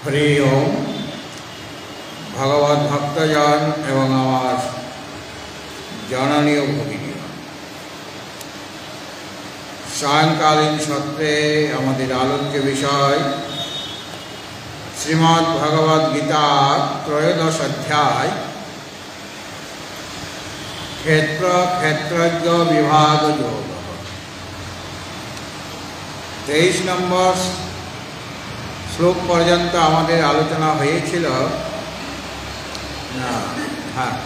হরি ওম। ভগবত ভক্তজন এবং আমার জননীয় ভগিনী, সায়ংকালীন সত্রে আমাদের আলোচ্য বিষয় শ্রীমদ্ ভগবদ গীতার ত্রয়োদশ অধ্যায় ক্ষেত্র ক্ষেত্রজ্ঞ বিভাগ যোগ। 23 নম্বর শ্লোক পর্যন্ত আমাদের আলোচনা হয়েছিল।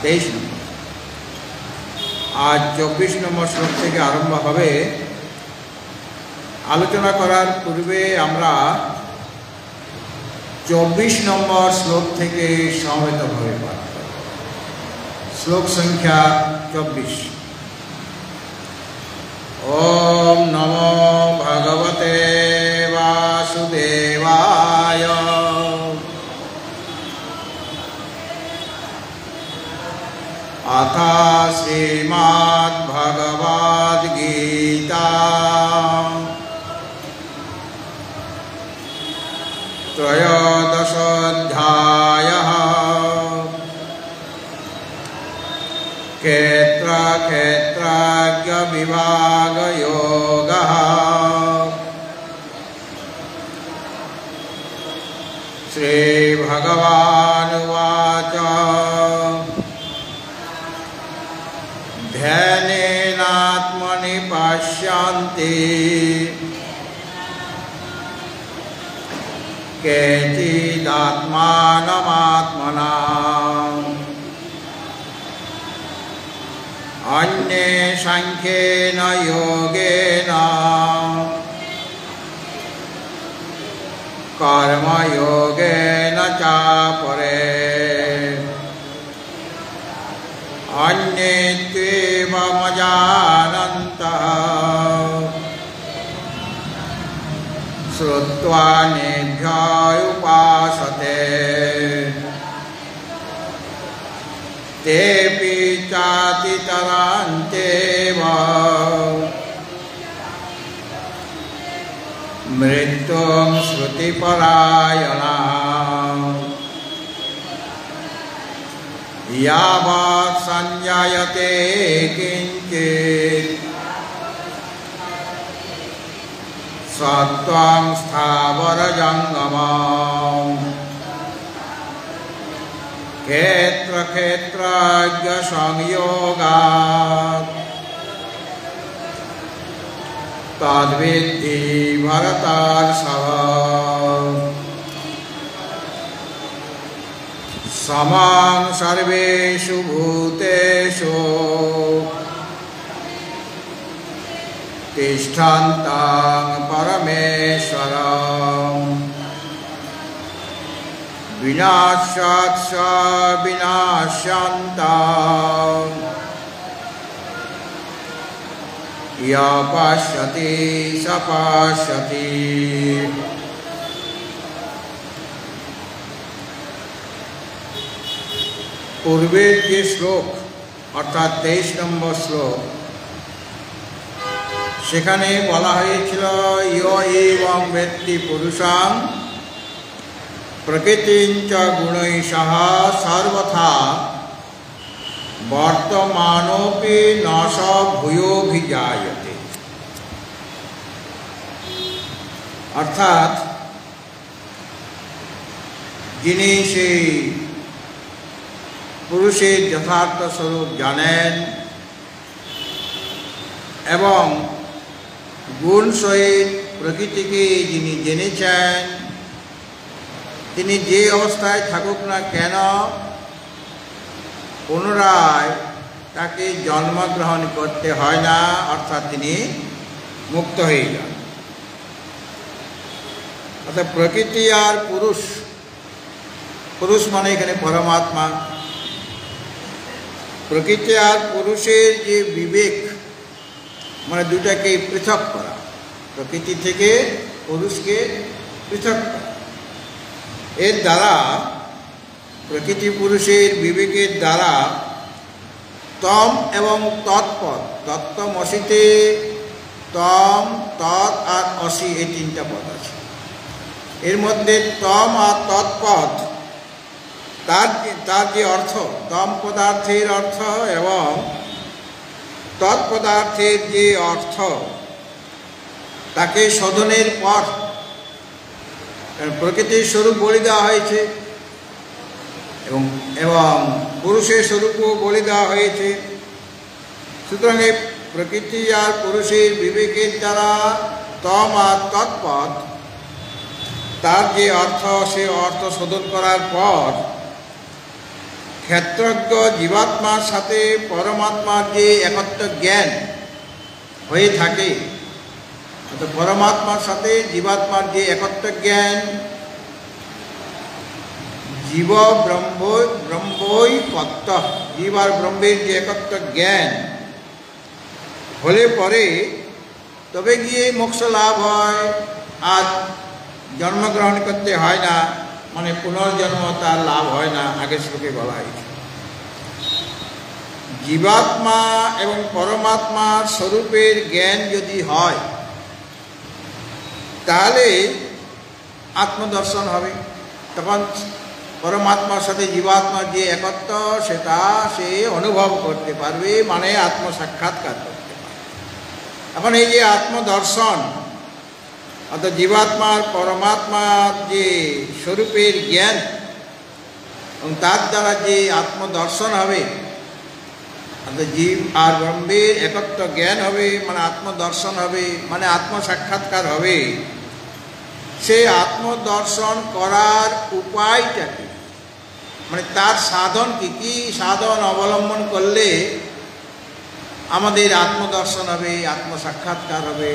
23 নম্বর। আজ 24 নম্বর শ্লোক থেকে আরম্ভ হবে। আলোচনা করার পূর্বে আমরা 24 নম্বর শ্লোক থেকে সমবেতভাবে পাঠ করব। শ্লোক সংখ্যা 24। ওম নমো ভগবতে বাসুদেবায়। अथ श्रीमद्भगवद्गीता त्रयोदशोऽध्यायः क्षेत्र क्षेत्रज्ञ विभागयोगः। श्रीभगवानुवाच ध्यानेनात्मनि पश्यन्ति केचिदात्मानमात्मना अन्ये सांख्येन योगेन कर्मयोगेन च परे अन्ये त्वेवमजानन्तः श्रुत्वा नेभ्यः उपासते तेऽपि चातितरान्त्येव मृत्युं श्रुतिपरायणाः यावत् संजायते किंचित् सत्त्वं स्थावरजङ्गमम् क्षेत्र क्षेत्रज्ञ संयोगात् तद्विद्धि भरतर्षभ। समां सर्वेषु भूतेषु तिष्ठन्तं परमेश्वरं विनाशात् स विनाशन्तं यः पश्यति स पश्यति। पूर्वेर जे श्लोक अर्थात 23 নম্বর শ্লোক, সেখানে বলা হয়েছিল ইয় এবং বেত্তি পুরুষাং প্রকৃতিং চ গুণৈঃ সর্বথা বর্তমানোপি ন স ভূয়োভিজায়তে। অর্থাৎ যিনি সেই পুরুষের যথার্থ স্বরূপ জানেন এবং গুণ সহিত প্রকৃতিকে যিনি জেনেছেন, তিনি যে অবস্থায় থাকুক না কেন পুনরায় তাকে জন্মগ্রহণ করতে হয় না, অর্থাৎ তিনি মুক্ত হয়ে যান। অর্থাৎ প্রকৃতি আর পুরুষ, পুরুষ মানে এখানে পরমাত্মা, প্রকৃতি আর পুরুষের যে বিবেক মানে দুটাকে পৃথক করা, প্রকৃতি থেকে পুরুষকে পৃথক করা, এর দ্বারা প্রকৃতি পুরুষের বিবেকের দ্বারা তম এবং তৎপদ, তত্ত্বমসিতে তম, তৎ আর অসি, এই তিনটা পদ আছে। এর মধ্যে তম আর তৎপদ তার যে অর্থ, তম পদার্থের অর্থ এবং তৎপদার্থের যে অর্থ, তাকে শোধনের পর প্রকৃতির স্বরূপ বলে দেওয়া হয়েছে এবং পুরুষের স্বরূপও বলে দেওয়া হয়েছে। সুতরাং এই প্রকৃতি আর পুরুষের বিবেকের দ্বারা তম আর তৎপদ তার যে অর্থ, সে অর্থ শোধন করার পর ক্ষেত্রজ্ঞ জীবাত্মার সাথে পরমাত্মার যে একত্ব জ্ঞান হয়ে থাকে, পরমাত্মার সাথে জীবাত্মার যে একত্ব জ্ঞান, জীব ব্রহ্মই কর্ত, জীব আর ব্রহ্মের যে একত্ব জ্ঞান হলে পরে তবে গিয়ে মোক্ষ লাভ হয়। আর জন্মগ্রহণ করতে হয় না, মানে পুনর্জন্ম তার লাভ হয় না, আগের শ্লোকে বলা হয়েছে। জীবাত্মা এবং পরমাত্মার স্বরূপের জ্ঞান যদি হয় তাহলে আত্মদর্শন হবে। তখন পরমাত্মার সাথে জীবাত্মার যে একত্ব সেটা সে অনুভব করতে পারবে, মানে আত্মসাক্ষাৎকার করতে পারবে। এখন এই যে আত্মদর্শন, অর্থাৎ জীবাত্মার পরমাত্মার যে স্বরূপের জ্ঞান এবং তার দ্বারা যে আত্মদর্শন হবে, অর্থাৎ জীব আর ব্রহ্মের একত্ব জ্ঞান হবে, মানে আত্মদর্শন হবে, মানে আত্মসাক্ষাৎকার হবে। সে আত্মদর্শন করার উপায়টা কি, মানে তার সাধন কি, কি সাধন অবলম্বন করলে আমাদের আত্মদর্শন হবে, আত্মসাক্ষাৎকার হবে,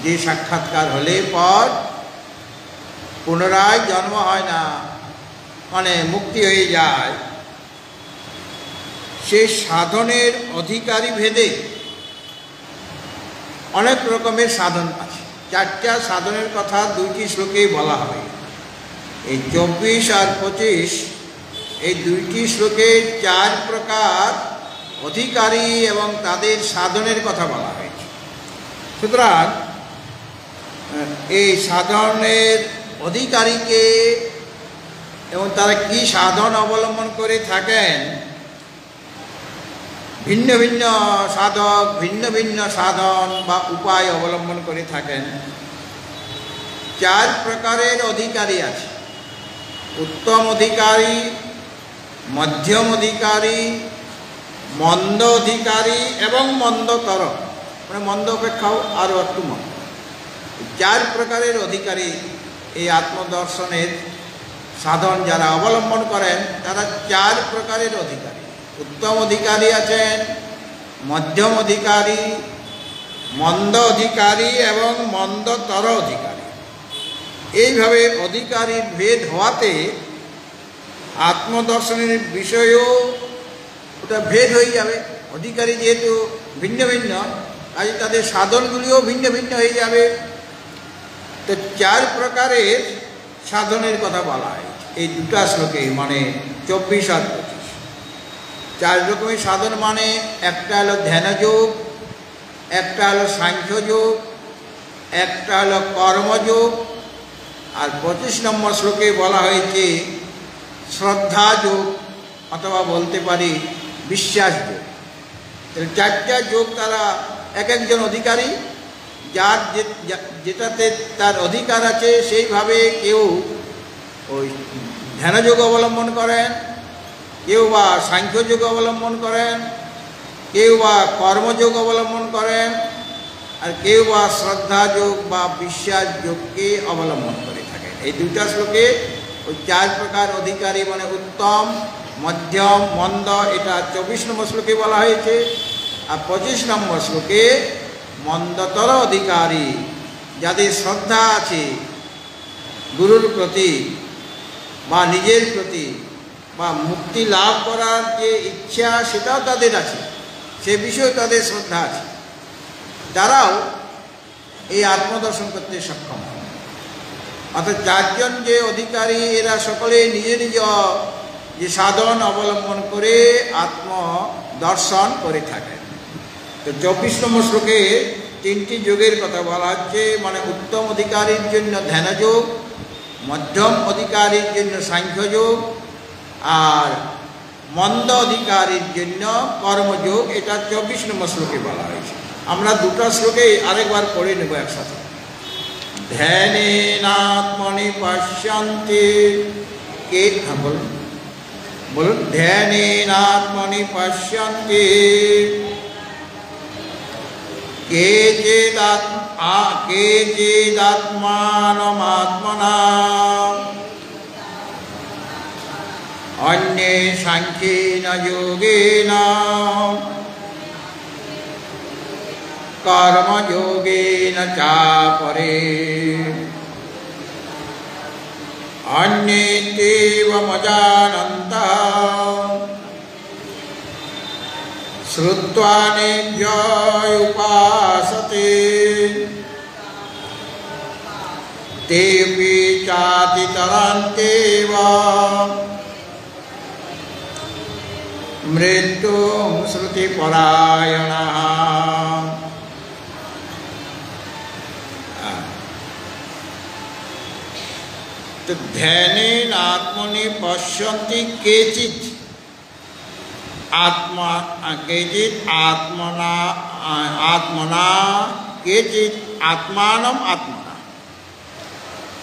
যে সাক্ষাৎকার হলে পর পুনরায় জন্ম হয় না, মানে মুক্তি হয়ে যায়। সে সাধনের অধিকারী ভেদে অনেক রকমের সাধন আছে। 4টা সাধনের কথা 2টি শ্লোকেই বলা হবে। এই 24 আর 25 এই 2টি শ্লোকে 4 প্রকার অধিকারী এবং তাদের সাধনের কথা বলা হয়েছে। সুতরাং এই সাধনের অধিকারীকে এবং তারা কি সাধন অবলম্বন করে থাকেন, ভিন্ন ভিন্ন সাধক ভিন্ন ভিন্ন সাধন বা উপায় অবলম্বন করে থাকেন। 4 প্রকারের অধিকারী আছে: উত্তম অধিকারী, মধ্যম অধিকারী, মন্দ অধিকারী এবং মন্দতর, মানে মন্দ অপেক্ষাও আরও একটু মন্দ। 4 প্রকারের অধিকারী এই আত্মদর্শনের সাধন যারা অবলম্বন করেন তারা 4 প্রকারের অধিকারী। উত্তম অধিকারী আছেন, মধ্যম অধিকারী, মন্দ অধিকারী এবং মন্দতর অধিকারী। এইভাবে অধিকারীর ভেদ হওয়াতে আত্মদর্শনের বিষয়েও ওটা ভেদ হয়ে যাবে। অধিকারী যেহেতু ভিন্ন ভিন্ন, কাজে তাদের সাধনগুলিও ভিন্ন ভিন্ন হয়ে যাবে। তো 4 প্রকারের সাধনের কথা বলা হয় এই 2টা শ্লোকে, মানে 24 আর 25। 4 রকমের সাধন, মানে একটা হলো ধ্যানযোগ, একটা হলো সাংখ্যযোগ, একটা হলো কর্মযোগ, আর 25 নম্বর শ্লোকে বলা হয়েছে শ্রদ্ধা যোগ, অথবা বলতে পারি বিশ্বাস যোগ। 4টা যোগ তারা এক একজন অধিকারী, যার যেটাতে তার অধিকার আছে সেইভাবে কেউ ওই ধ্যানযোগ অবলম্বন করেন, কেউ বা সাংখ্যযোগ অবলম্বন করেন, কেউ বা কর্মযোগ অবলম্বন করেন, আর কেউ বা শ্রদ্ধা যোগ বা বিশ্বাস যোগকে অবলম্বন করে থাকেন। এই 2টা শ্লোকে ওই 4 প্রকার অধিকারী, মানে উত্তম, মধ্যম, মন্দ, এটা 24 নম্বর শ্লোকে বলা হয়েছে। আর 25 নম্বর শ্লোকে মন্দতর অধিকারী, যাদের শ্রদ্ধা আছে গুরুর প্রতি বা নিজের প্রতি, বা মুক্তি লাভ করার যে ইচ্ছা সেটাও তাদের আছে, সে বিষয়ে তাদের শ্রদ্ধা আছে, তারাও এই আত্মদর্শন করতে সক্ষম। অর্থাৎ 4 জন যে অধিকারী, এরা সকলে নিজ নিজ যে সাধন অবলম্বন করে আত্মদর্শন করে থাকেন। তো 24 নম্বর শ্লোকে 3টি যোগের কথা বলা হচ্ছে, মানে উত্তম অধিকারীর জন্য ধ্যানযোগ, মধ্যম অধিকারীর জন্য সাংখ্যযোগ, আর মন্দ অধিকারীর জন্য কর্মযোগ। এটা 24 নম্বর শ্লোকে বলা হয়েছে। আমরা দুটো শ্লোকে আরেকবার পড়ে নেব একসাথে। ধ্যানেনাত্মনি পশ্যন্তি কে, বলুন বলুন, ধ্যানেনাত্মনি পশ্যন্তি কেচিদাত্মানমাত্মনা অন্যে সাংখ্যেন যোগেন কর্মযোগেন চাপরে অন্যেত্যেবমজানন্তঃ শ্রুত্বা নেভ্যঃ উপাসতে তেপি চাতিতরন্তেব মৃত্যুং শ্রুতিপরায়ণাঃ। তো ধ্যানেন আত্মনি পশ্যন্তি কেচিৎ আত্মা কেচিৎ আত্মনা আত্মনা কেচিৎ আত্মানম আত্মনা।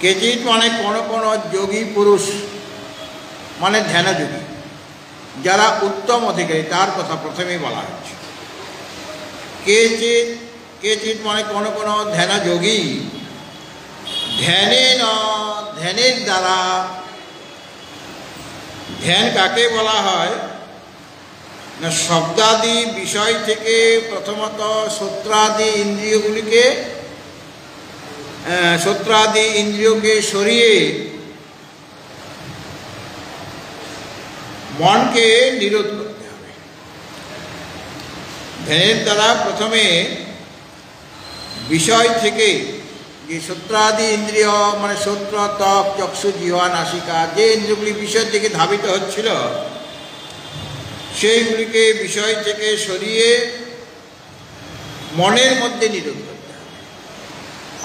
কেচিৎ মানে কোন কোন যোগী পুরুষ, মানে ধ্যানযোগী, যারা উত্তম অধিকারী, তার কথা প্রথমেই বলা হচ্ছে। কেচিৎ কেচিৎ মানে কোন কোন ধ্যানযোগী ধ্যানেন, ধ্যানের দ্বারা। ধ্যান কাকে বলা হয় না, শব্দাদি বিষয় থেকে প্রথমত সূত্রাদি ইন্দ্রিয়কে সরিয়ে মনকে নিরোধ করতে হবে। ধ্যানের দ্বারা প্রথমে বিষয় থেকে, যে সূত্রাদি ইন্দ্রিয় মানে সূত্র, ত্বক, চক্ষু, জিহ্বা, নাসিকা, যে ইন্দ্রিয়গুলি বিষয়ের দিকে ধাবিত হচ্ছিল, সেইগুলিকে বিষয় থেকে সরিয়ে মনের মধ্যে নিরোধ করতে হবে।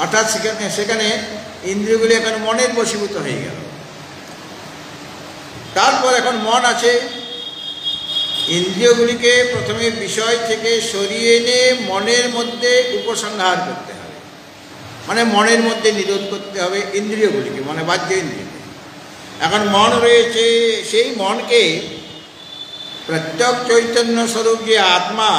অর্থাৎ সেখানে ইন্দ্রিয়গুলি এখন মনের বশীভূত হয়ে গেল। তারপর এখন মন আছে, ইন্দ্রিয়গুলিকে প্রথমে বিষয় থেকে সরিয়ে এনে মনের মধ্যে উপসংহার করতে হবে, মানে মনের মধ্যে নিরোধ করতে হবে ইন্দ্রিয়গুলিকে, মানে বাহ্য ইন্দ্রিয়কে। এখন মন রয়েছে, সেই মনকে প্রত্যক্ষ চৈতন্য স্বরূপ যে আত্মা,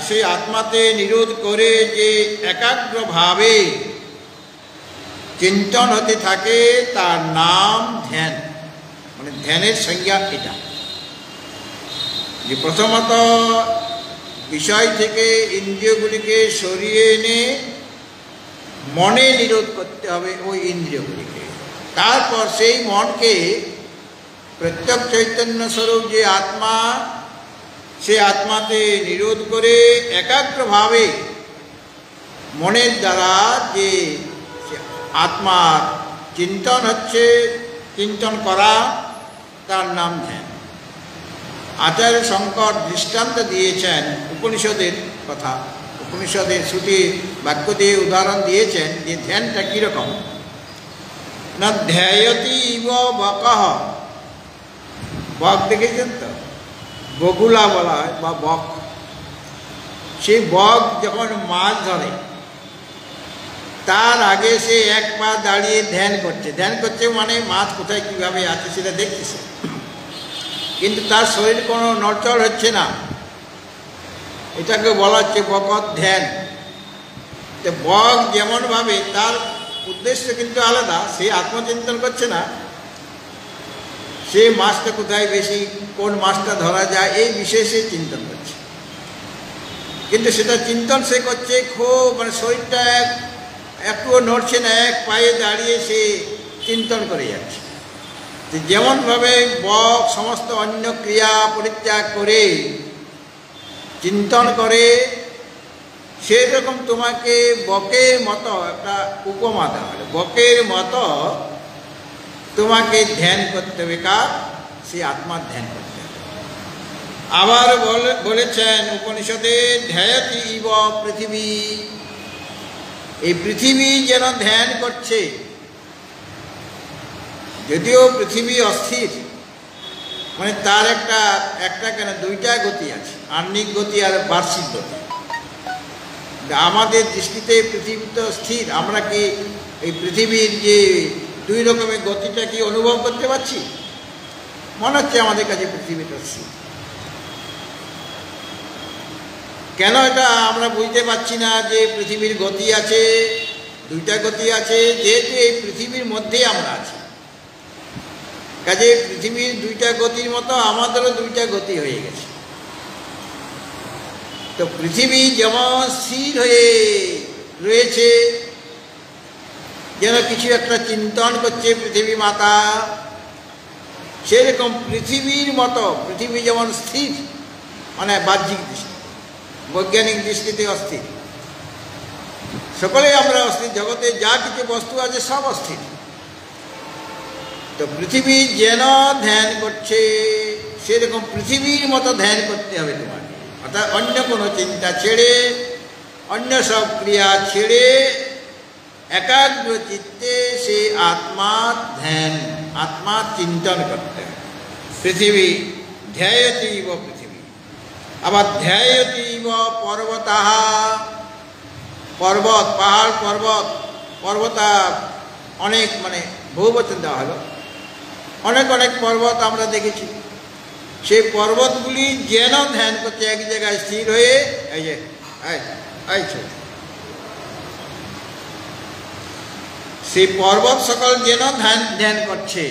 সেই আত্মাতে নিরোধ করে যে একাগ্রভাবে চিন্তন হতে থাকে, তার নাম ধ্যান। মানে ধ্যানের সংজ্ঞা এটা, যে প্রথমত বিষয় থেকে ইন্দ্রিয়গুলিকে সরিয়ে এনে মনে নিরোধ করতে হবে ওই ইন্দ্রিয়গুলিকে। তারপর সেই মনকে প্রত্যক্ষ চৈতন্য স্বরূপ যে আত্মা, সে আত্মাতে নিরোধ করে একাগ্রভাবে মনের দ্বারা যে আত্মার চিন্তন হচ্ছে, চিন্তন করা, তার নাম ধ্যান। আচার্য শঙ্কর দৃষ্টান্ত দিয়েছেন উপনিষদের কথা, উপনিষদের শ্রুতি বাক্য দিয়ে উদাহরণ দিয়েছেন যে ধ্যানটা কীরকম না, ধ্যায়তি ইব বকঃ। বক দেখেছেন তো, বগুলা বলা হয় বা বক। সেই বক যখন মাছ ধরে, তার আগে সে এক পা দাঁড়িয়ে ধ্যান করছে, মানে মাছ কোথায় কীভাবে আছে সেটা দেখতেছে, কিন্তু তার শরীর কোনো নড়চড় হচ্ছে না। এটাকে বলা হচ্ছে বকৎ ধ্যান। তো বক যেমনভাবে, তার উদ্দেশ্য কিন্তু আলাদা, সে আত্মচিন্তন করছে না, সে মাছটা কোথায় বেশি, কোন মাছটা ধরা যায়, এই বিষয়ে সে চিন্তন করছে। কিন্তু সেটা চিন্তন সে করছে খুব, মানে শরীরটা একটুও নড়ছে না, এক পায়ে দাঁড়িয়ে সে চিন্তন করে যাচ্ছে। যেমনভাবে বক সমস্ত অন্য ক্রিয়া পরিত্যাগ করে চিন্তন করে, সেরকম তোমাকে বকের মতো একটা উপমা দেওয়া হলো। বকের মতো তোমাকে ধ্যান করতে হবে, কার? সে আত্মার ধ্যান করতে হবে। আবার বলেছেন উপনিষদে, ধ্যায়তি ইব পৃথিবী। এই পৃথিবী যেন ধ্যান করছে, যদিও পৃথিবী অস্থির, মানে তার একটা কেন দুইটা গতি আছে, আহ্নিক গতি আর বার্ষিক গতি। আমাদের দৃষ্টিতে পৃথিবী তো স্থির, আমরা কি এই পৃথিবীর যে দুই রকমের গতিটা কি অনুভব করতে পারছি? মনে হচ্ছে আমাদের কাছে পৃথিবীটা স্থির। কেন এটা আমরা বুঝতে পারছি না যে পৃথিবীর গতি আছে, দুইটা গতি আছে? যেহেতু এই পৃথিবীর মধ্যেই আমরা আছি, কাজে পৃথিবীর দুইটা গতির মতো আমাদেরও দুইটা গতি হয়ে গেছে। তো পৃথিবী যেমন স্থির হয়ে রয়েছে, যেন কিছু একটা চিন্তন করছে পৃথিবী মাতা, সেরকম পৃথিবীর মতো পৃথিবী যেমন স্থির, মানে বাহ্যিক দৃষ্টি, বৈজ্ঞানিক দৃষ্টিতে অস্থির। সকলেই আমরা অস্থির, জগতে যা কিছু বস্তু আছে সব অস্থির। তো পৃথিবী যেন ধ্যান করছে, সেরকম পৃথিবীর মতো ধ্যান করতে হবে তোমাকে। অর্থাৎ অন্য কোনো চিন্তা ছেড়ে, অন্য সব ক্রিয়া ছেড়ে একাগ্র চিত্তে সে আত্মার ধ্যান, আত্মার চিন্তন করতে হবে। পৃথিবী ধ্যায়তীব পৃথিবী, আবার ধ্যায়তীব পর্বতাহ, পর্বত, পাহাড় পর্বত, পর্বতা অনেক, মানে বহুবচন দেওয়া হলো, অনেক অনেক পর্বত আমরা দেখেছি। সেই পর্বতগুলি যেন ধ্যান করছে এক জায়গায় স্থির হয়ে, এই যে সেই পর্বত সকল যেন ধ্যান করছে,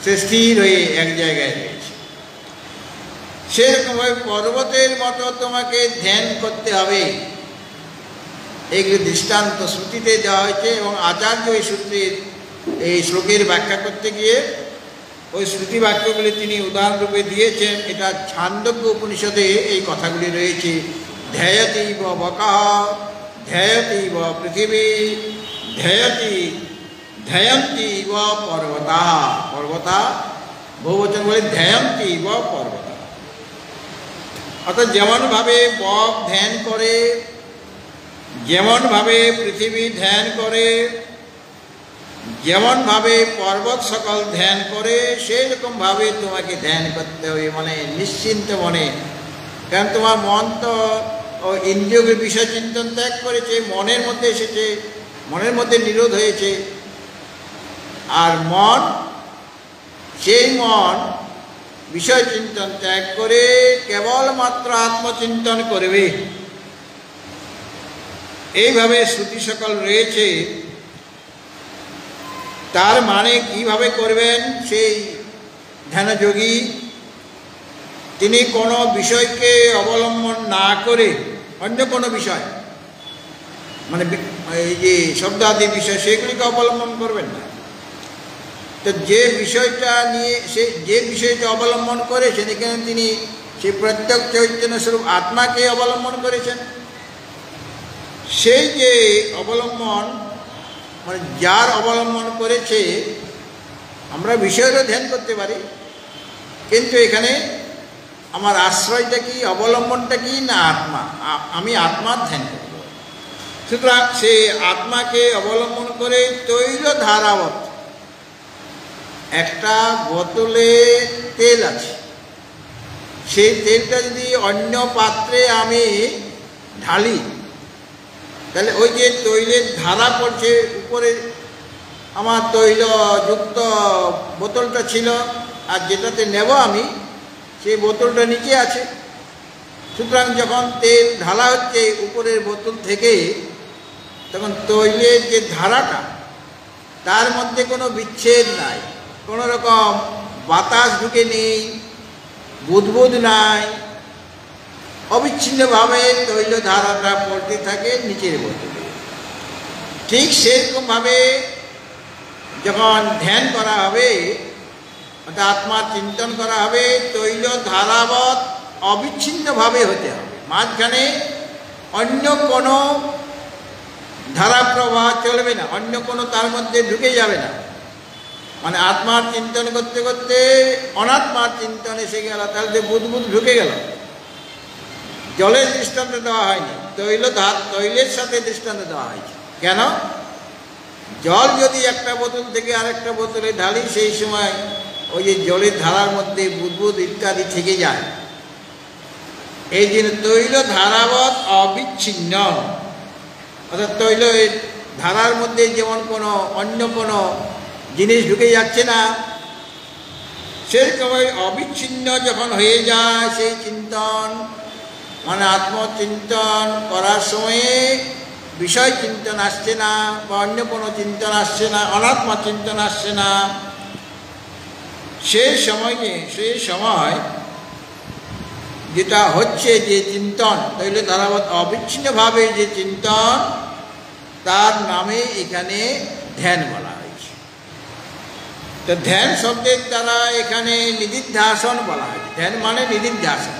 সে স্থির হয়ে এক জায়গায় রয়েছে। সেরকমভাবে পর্বতের মতো তোমাকে ধ্যান করতে হবে। এইগুলি দৃষ্টান্ত শ্রুতিতে দেওয়া হয়েছে, এবং আচার্য এই সূত্রের এই শ্লোকের ব্যাখ্যা করতে গিয়ে ওই শ্রুতি বাক্যগুলি তিনি উদাহরণরূপে দিয়েছেন। এটা ছান্দোগ্য উপনিষদে এই কথাগুলি রয়েছে। ধ্যায়তীব বকাহ, ধ্যায়তীব পৃথিবী, ধ্যায়ন্তীব পর্বতা, পর্বতা বহুবচন বলে ধ্যায়ন্তীব পর্বতা। অর্থাৎ যেমনভাবে বক ধ্যান করে, যেমনভাবে পৃথিবী ধ্যান করে, যেমনভাবে পর্বত সকল ধ্যান করে, সেই রকমভাবে তোমাকে ধ্যান করতে হবে, মানে নিশ্চিন্ত মনে। কারণ তোমার মন তো ইন্দ্রিয়গুলির বিষয় চিন্তন ত্যাগ করেছে, মনের মধ্যে এসেছে, মনের মধ্যে নিরোধ হয়েছে। আর মন, সেই মন বিষয় চিন্তন ত্যাগ করে কেবলমাত্র আত্মচিন্তন করবে। এইভাবে শ্রুতি সকল রয়েছে। তার মানে কিভাবে করবেন সেই ধ্যানযোগী? তিনি কোনো বিষয়কে অবলম্বন না করে অন্য কোনো বিষয়, মানে এই যে শব্দাদি বিষয়, সেগুলিকে অবলম্বন করবেন না। তো যে বিষয়টা নিয়ে, যে বিষয়টা অবলম্বন করেছেন, এখানে তিনি সেই প্রত্যক্ষ চৈতন্য স্বরূপ আত্মাকে অবলম্বন করেছেন। সেই যে অবলম্বন, মানে যার অবলম্বন করেছে, আমরা বিষয়েরও ধ্যান করতে পারি, কিন্তু এখানে আমার আশ্রয়টা কি, অবলম্বনটা কি না আত্মা, আমি আত্মার ধ্যান করব। সুতরাং সে আত্মাকে অবলম্বন করে তৈল ধারাবত একটা বোতলে তেল আছে, সেই তেলটা যদি অন্য পাত্রে আমি ঢালি, তাহলে ওই যে তৈলের ধারা পড়ছে উপরে, আমার তৈলযুক্ত বোতলটা ছিল, আর যেটাতে নেব আমি, সেই বোতলটা নিচে আছে। সুতরাং যখন তেল ঢালা হচ্ছে উপরের বোতল থেকে, তখন তৈলের যে ধারাটা, তার মধ্যে কোনো বিচ্ছেদ নাই, কোনো রকম বাতাস ঢুকে নেই, বুদবুদ নাই, অবিচ্ছিন্নভাবে তৈল ধারাটা পড়তে থাকে নিচের বোতলে। ঠিক সেরকমভাবে যখন ধ্যান করা হবে, অর্থাৎ আত্মার চিন্তন করা হবে, তৈল ধারাবৎ অবিচ্ছিন্নভাবে হতে হবে। মাঝখানে অন্য কোনো ধারা প্রবাহ চলবে না, অন্য কোনো তার মধ্যে ঢুকে যাবে না। মানে আত্মার চিন্তন করতে করতে অনাত্মার চিন্তন এসে গেল, তাহলে বুদবুদ ঢুকে গেল। জলের দৃষ্টান্ত দেওয়া হয়নি, তৈলের সাথে দৃষ্টান্ত দেওয়া হয়েছে। কেন? জল যদি একটা বোতল থেকে আরেকটা বোতলে ঢালি, সেই সময় ওই যে জলের ধারার মধ্যে বুদবুদ ইত্যাদি থেকে যায়। এই জন্য তৈল ধারাবৎ অবিচ্ছিন্ন, অর্থাৎ তৈলের ধারার মধ্যে যেমন কোনো অন্য কোনো জিনিস ঢুকে যাচ্ছে না, সেরকম অবিচ্ছিন্ন যখন হয়ে যায় সেই চিন্তন, মানে আত্মচিন্তন করার সময়ে বিষয় চিন্তন আসছে না বা অন্য কোনো চিন্তন আসছে না, অনাত্মা চিন্তন আসছে না, সেই সময় যেটা হচ্ছে যে চিন্তন, তৈলে ধারাবৎ অবিচ্ছিন্নভাবে যে চিন্তন, তার নামে এখানে ধ্যান বলা হয়েছে। তো ধ্যান শব্দের দ্বারা এখানে নিদিধ্যাসন বলা হয়েছে। ধ্যান মানে নিদিধ্যাসন।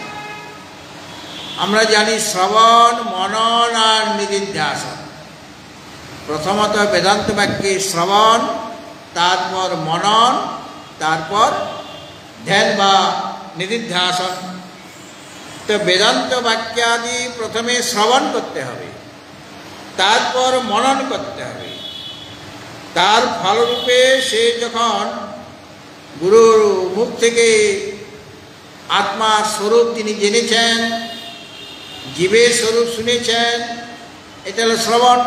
আমরা জানি শ্রবণ, মনন আর নিদিধ্যাসন। প্রথমত বেদান্ত বাক্যে শ্রবণ, তারপর মনন, তারপর ধ্যান বা নিদিধ্যাসন। তো বেদান্ত বাক্যাদি প্রথমে শ্রবণ করতে হবে, তারপর মনন করতে হবে। তার ফলরূপে সে যখন গুরুর মুখ থেকে আত্মার স্বরূপ তিনি জেনেছেন, জীবের স্বরূপ শুনেছেন, এটা হলো শ্রবণ।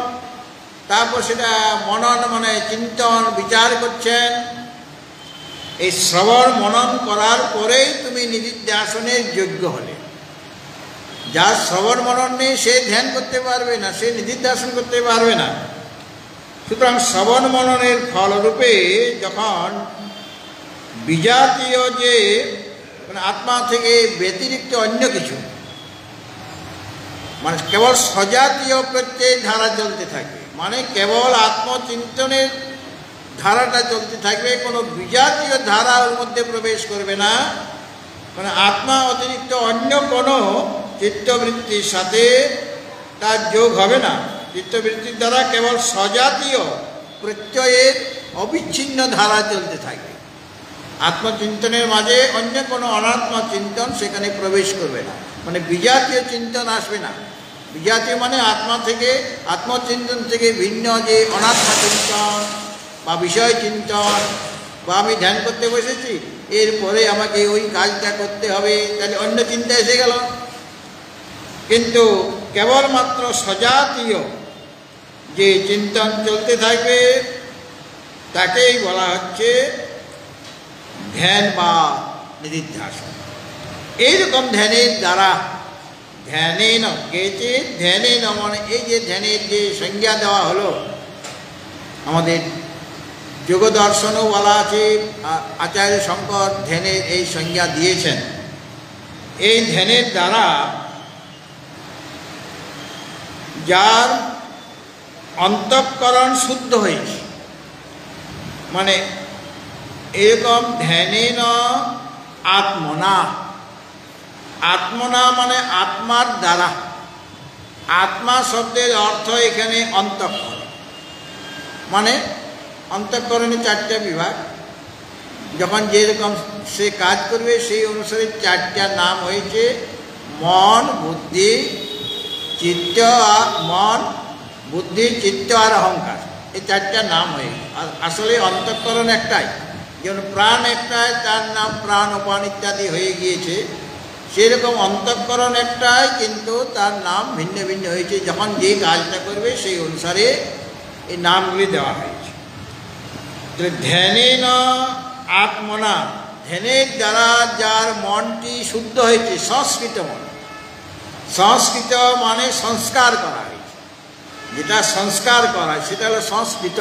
তারপর সেটা মনন মানে চিন্তন বিচার করছেন। এই শ্রবণ মনন করার পরেই তুমি নিদিধ্যাসনের যোগ্য হলে। যার শ্রবণ মনন নেই সে ধ্যান করতে পারবে না, সে নিদিধ্যাসন করতে পারবে না। সুতরাং শ্রবণ মননের ফলরূপে যখন বিজাতীয় যে মানে আত্মা থেকে ব্যতিরিক্ত অন্য কিছু, মানে কেবল সজাতীয় প্রত্যেক ধারা চলতে থাকবে, মানে কেবল আত্মচিন্তনের ধারাটা চলতে থাকবে, কোনো বিজাতীয় ধারা ওর মধ্যে প্রবেশ করবে না। মানে আত্মা অতিরিক্ত অন্য কোনো চিত্তবৃত্তির সাথে তার যোগ হবে না। চিত্তবৃত্তির দ্বারা কেবল সজাতীয় প্রত্যয়ের অবিচ্ছিন্ন ধারা চলতে থাকবে। আত্মচিন্তনের মাঝে অন্য কোনো অনাত্মা চিন্তন সেখানে প্রবেশ করবে না, মানে বিজাতীয় চিন্তন আসবে না। বিজাতীয় মানে আত্মা থেকে, আত্মচিন্তন থেকে ভিন্ন যে অনাত্মা চিন্তন বা বিষয় চিন্তন, বা আমি ধ্যান করতে বসেছি এরপরে আমাকে ওই কাজটা করতে হবে, তাহলে অন্য চিন্তা এসে গেল। কিন্তু কেবলমাত্র সজাতীয় যে চিন্তন চলতে থাকবে তাকেই বলা হচ্ছে ধ্যান বা নিদিধ্যাসন। এইরকম ধ্যানের দ্বারা ধ্যানেন গেছে, ধ্যানেন মানে এই যে ধ্যানের যে সংজ্ঞা দেওয়া হলো, আমাদের যোগ দর্শনও বলা আছে, আচার্য শঙ্কর ধ্যানের এই সংজ্ঞা দিয়েছেন। এই ধ্যানের দ্বারা যার অন্তঃকরণ শুদ্ধ হয়েছে, মানে এরকম ধ্যানেন আত্মনা, আত্মনা মানে আত্মার দ্বারা। আত্মা শব্দের অর্থ এখানে অন্তঃকরণ, মানে অন্তঃকরণে চারটা বিভাগ। যখন যেরকম সে কাজ করবে সেই অনুসারে চারটা নাম হয়েছে, মন, বুদ্ধি, চিত্ত। মন, বুদ্ধি, চিত্ত আর অহংকার, এই চারটা নাম হয়েছে। আর আসলে অন্তঃকরণ একটাই, যেমন প্রাণ একটাই, তার নাম প্রাণ, অপান ইত্যাদি হয়ে গিয়েছে। সেরকম অন্তঃকরণ একটাই, কিন্তু তার নাম ভিন্ন ভিন্ন হয়েছে। যখন যে কাজটা করবে সেই অনুসারে এই নামগুলি দেওয়া হয়েছে। ধ্যানেন আত্মনা, ধ্যানের দ্বারা যার মনটি শুদ্ধ হয়েছে, সংস্কৃত মন। সংস্কৃত মানে সংস্কার করা হয়েছে, যেটা সংস্কার করা হয় সেটা হলো সংস্কৃত।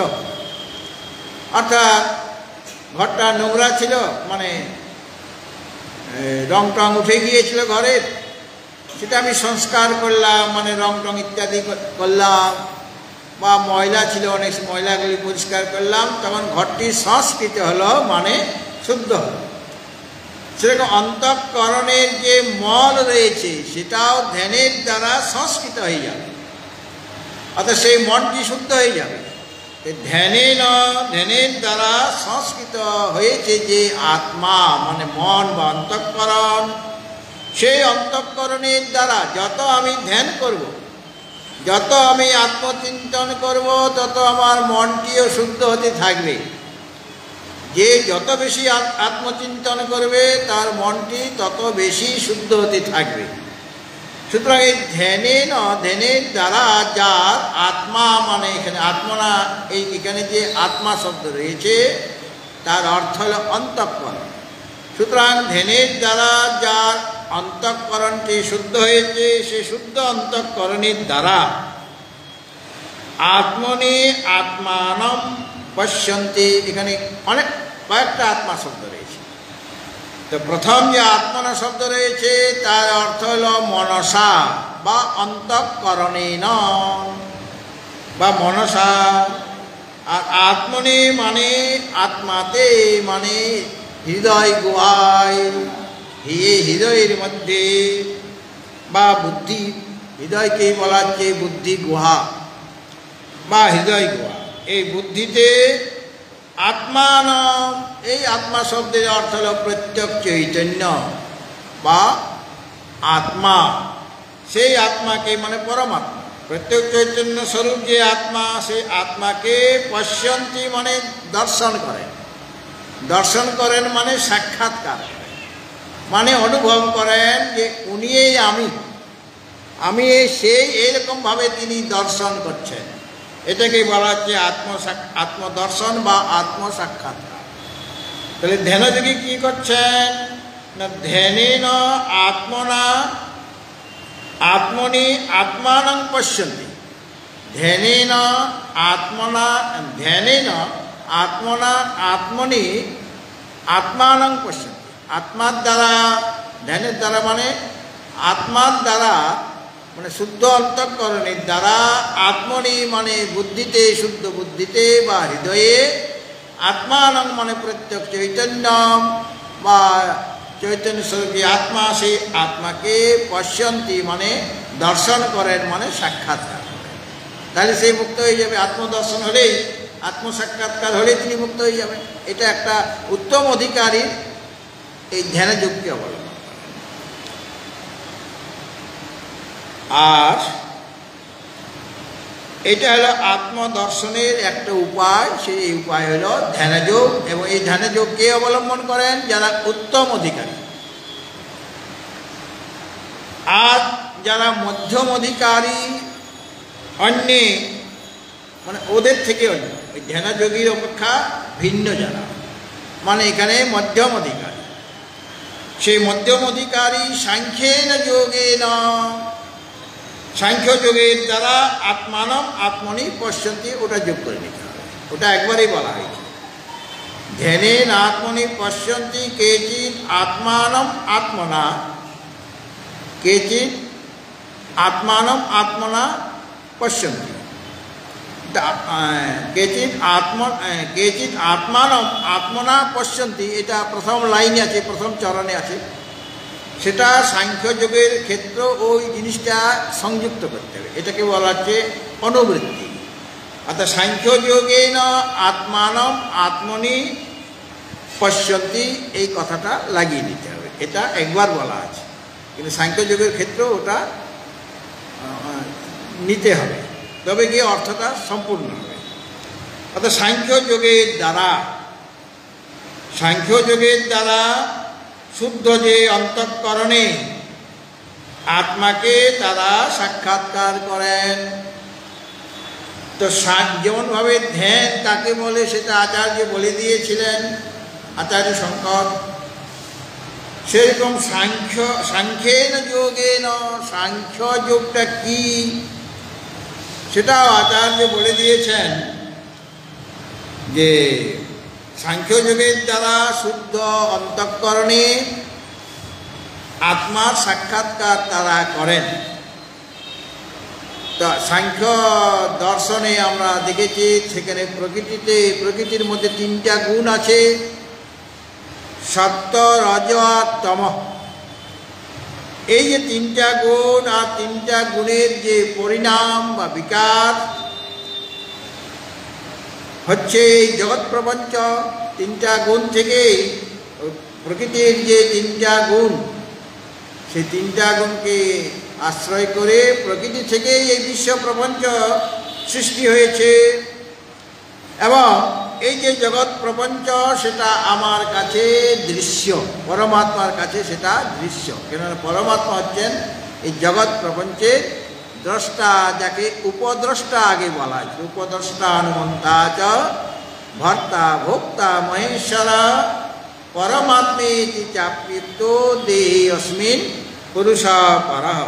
অর্থাৎ ঘরটা নোংরা ছিল, মানে রং টং উঠে গিয়েছিল ঘরের, সেটা আমি সংস্কার করলাম, মানে রং টং ইত্যাদি করলাম। বা ময়লা ছিল, অনেক ময়লাগুলি পরিষ্কার করলাম, তখন ঘরটি সংস্কৃত হলো, মানে শুদ্ধ হলো। সেরকম অন্তঃকরণের যে মল রয়েছে সেটাও ধ্যানের দ্বারা সংস্কৃত হয়ে যাবে, অর্থাৎ সেই মনটি শুদ্ধ হয়ে যাবে। ধ্যানের দ্বারা সংস্কৃত হয়েছে যে আত্মা, মানে মন বা অন্তঃকরণ, সেই অন্তঃকরণের দ্বারা যত আমি ধ্যান করব যত আমি আত্মচিন্তন করব তত আমার মনটিও শুদ্ধ হতে থাকবে। যে যত বেশি আত্মচিন্তন করবে তার মনটি তত বেশি শুদ্ধ হতে থাকবে। সুতরাং এই ধ্যানের দ্বারা যার আত্মা, মানে এখানে আত্মনা, এখানে যে আত্মা শব্দ রয়েছে তার অর্থ হল অন্তঃকরণ। সুতরাং ধ্যানের দ্বারা যার অন্তঃকরণটি শুদ্ধ হয়েছে, সে শুদ্ধ অন্তঃকরণের দ্বারা আত্মনি আত্মানম পশ্যন্তি, এখানে অনেক কয়েকটা আত্মা শব্দ রয়েছে। তো প্রথম যে আত্মনা শব্দ রয়েছে তার অর্থ হল মনসা বা অন্তঃকরণেন বা মনসা। আর আত্মনি মানে আত্মাতে, মানে হৃদয় গুহায়, হৃদয়ের মধ্যে বা বুদ্ধি, হৃদয়কেই বলা হচ্ছে বুদ্ধি গুহা বা হৃদয় গুহা। এই বুদ্ধিতে আত্মান, এই আত্মা শব্দের অর্থ হল প্রত্যক্ষ চৈতন্য বা আত্মা। সেই আত্মাকে মানে পরমাত্মা, প্রত্যক্ষ চৈতন্য স্বরূপ যে আত্মা, সেই আত্মাকে পশ্যন্তি মানে দর্শন করেন। দর্শন করেন মানে সাক্ষাৎকার করেন, মানে অনুভব করেন যে উনি আমি সেই, এইরকমভাবে তিনি দর্শন করছেন। এটাকে বলা হচ্ছে আত্মদর্শন বা আত্মসাক্ষাৎকার। তাহলে ধ্যানযোগী কি করছেন না, ধ্যানেন আত্মনা আত্মনি আত্মানং পশ্যন্তি। ধ্যানেন আত্মনা আত্মনি আত্মানং পশ্যন্তি। আত্মার দ্বারা, ধ্যানের দ্বারা মানে আত্মার দ্বারা, মানে শুদ্ধ অন্তঃকরণের দ্বারা, আত্মনি মানে বুদ্ধিতে, শুদ্ধ বুদ্ধিতে বা হৃদয়ে, আত্মানং মানে প্রত্যক্ষ চৈতন্য বা চৈতন্য স্বরূপী আত্মা, সেই আত্মাকে পশ্যন্তি মানে দর্শন করেন, মানে সাক্ষাৎকার করেন। তাহলে সেই মুক্ত হয়ে যাবে। আত্মদর্শন হলেই, আত্মসাক্ষাৎকার হলেই তিনি মুক্ত হয়ে যাবেন। এটা একটা উত্তম অধিকারী এই ধ্যানযোগকে অবলম্বন। আর এটা হলো আত্মদর্শনের একটা উপায়। সেই উপায় হলো ধ্যানযোগ, এবং এই ধ্যানযোগকে অবলম্বন করেন যারা উত্তম অধিকারী। আর যারা মধ্যম অধিকারী, অন্য মানে ওদের থেকে অন্য, ওই ধ্যানযোগীর অপেক্ষা ভিন্ন যারা, মানে এখানে মধ্যম অধিকারী, সেই মধ্যম অধিকারী সাংখ্যেন যোগেন, সাংখ্য যোগের দ্বারা আত্মানম আত্মনি পশ্যন্তি, ওটা যোগ করে নিতে হবে। ওটা একবারেই বলা হয়েছে। ধ্যানেন আত্মনি পশ্যন্তি কেচিৎ আত্মানম আত্মনা, কেচিৎ আত্মানম আত্মনা পশ্যন্তি, কেচিৎ আত্মানম আত্মনা পশ্যন্তি। এটা প্রথম লাইনে আছে, প্রথম চরণে আছে। সেটা সাংখ্য যোগের ক্ষেত্র ওই জিনিসটা সংযুক্ত করতে হবে। এটাকে বলা হচ্ছে অনুবৃত্তি। অর্থাৎ সাংখ্য যোগেন আত্মানম আত্মনি পশ্যন্তি, এই কথাটা লাগিয়ে নিতে হবে। এটা একবার বলা আছে, কিন্তু সাংখ্য যোগের ক্ষেত্রে ওটা নিতে হবে, তবে গিয়ে অর্থটা সম্পূর্ণ হবে। অর্থাৎ সাংখ্য যোগের দ্বারা শুদ্ধ যে অন্তঃকরণে আত্মাকে তারা সাক্ষাৎকার করেন। তো যেমনভাবে ধ্যান তাকে বলে সেটা আচার্য বলে দিয়েছিলেন, আচার্য শঙ্কর। সেরকম সাংখ্যেন যোগেন, সাংখ্য যোগটা কি সেটাও আচার্য বলে দিয়েছেন, যে সাংখ্য যোগের দ্বারা শুদ্ধ অন্তঃকরণে আত্মার সাক্ষাৎকার তারা করেন। তো সাংখ্য দর্শনে আমরা দেখেছি সেখানে প্রকৃতির মধ্যে তিনটা গুণ আছে, সত্য, রজ আর তম। এই যে তিনটা গুণ, আর তিনটা গুণের যে পরিণাম বা বিকাশ হচ্ছে এই জগৎ প্রপঞ্চ। তিনটা গুণ থেকেই প্রকৃতির যে তিনটা গুণ, সেই তিনটা গুণকে আশ্রয় করে প্রকৃতি থেকেই এই বিশ্ব প্রপঞ্চ সৃষ্টি হয়েছে। এবং এই যে জগৎ প্রপঞ্চ সেটা আমার কাছে দৃশ্য, পরমাত্মার কাছে সেটা দৃশ্য। কেননা পরমাত্মা হচ্ছেন এই জগৎ প্রপঞ্চের দ্রষ্টা, যাকে উপদ্রষ্টা আগে বলা হয়েছে। উপদ্রষ্টা হনুমন্তা চ ভর্তা ভোক্তা মহেশ্বর পরমাত্মেতি চাপ্যুক্ত দেহে অস্মিন পুরুষ পরঃ।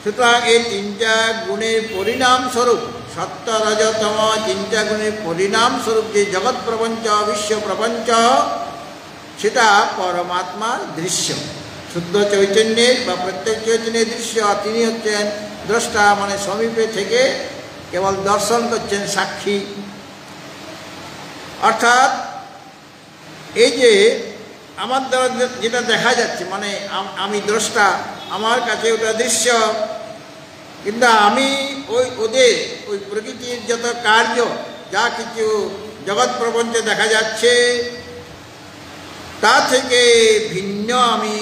সুতরাং এই তিনটা গুণের পরিণাম স্বরূপ, সত্য রজতম তিনটা গুণের পরিণাম স্বরূপ যে জগৎ প্রপঞ্চ, বিশ্ব প্রপঞ্চ, সেটা পরমাত্মার দৃশ্য, শুদ্ধ চৈতন্যের বা প্রত্যেক চৈতন্যের দৃশ্য। তিনি হচ্ছেন দ্রষ্টা, মানে সমীপে থেকে কেবল দর্শন করছেন, সাক্ষী। অর্থাৎ এই যে আমার দ্বারা যেটা দেখা যাচ্ছে, মানে আমি দ্রষ্টা, আমার কাছে ওটা দৃশ্য, কিন্তু আমি ওদের ওই প্রকৃতির যত কার্য, যা কিছু জগৎ প্রপঞ্চে দেখা যাচ্ছে তা থেকে ভিন্ন আমি,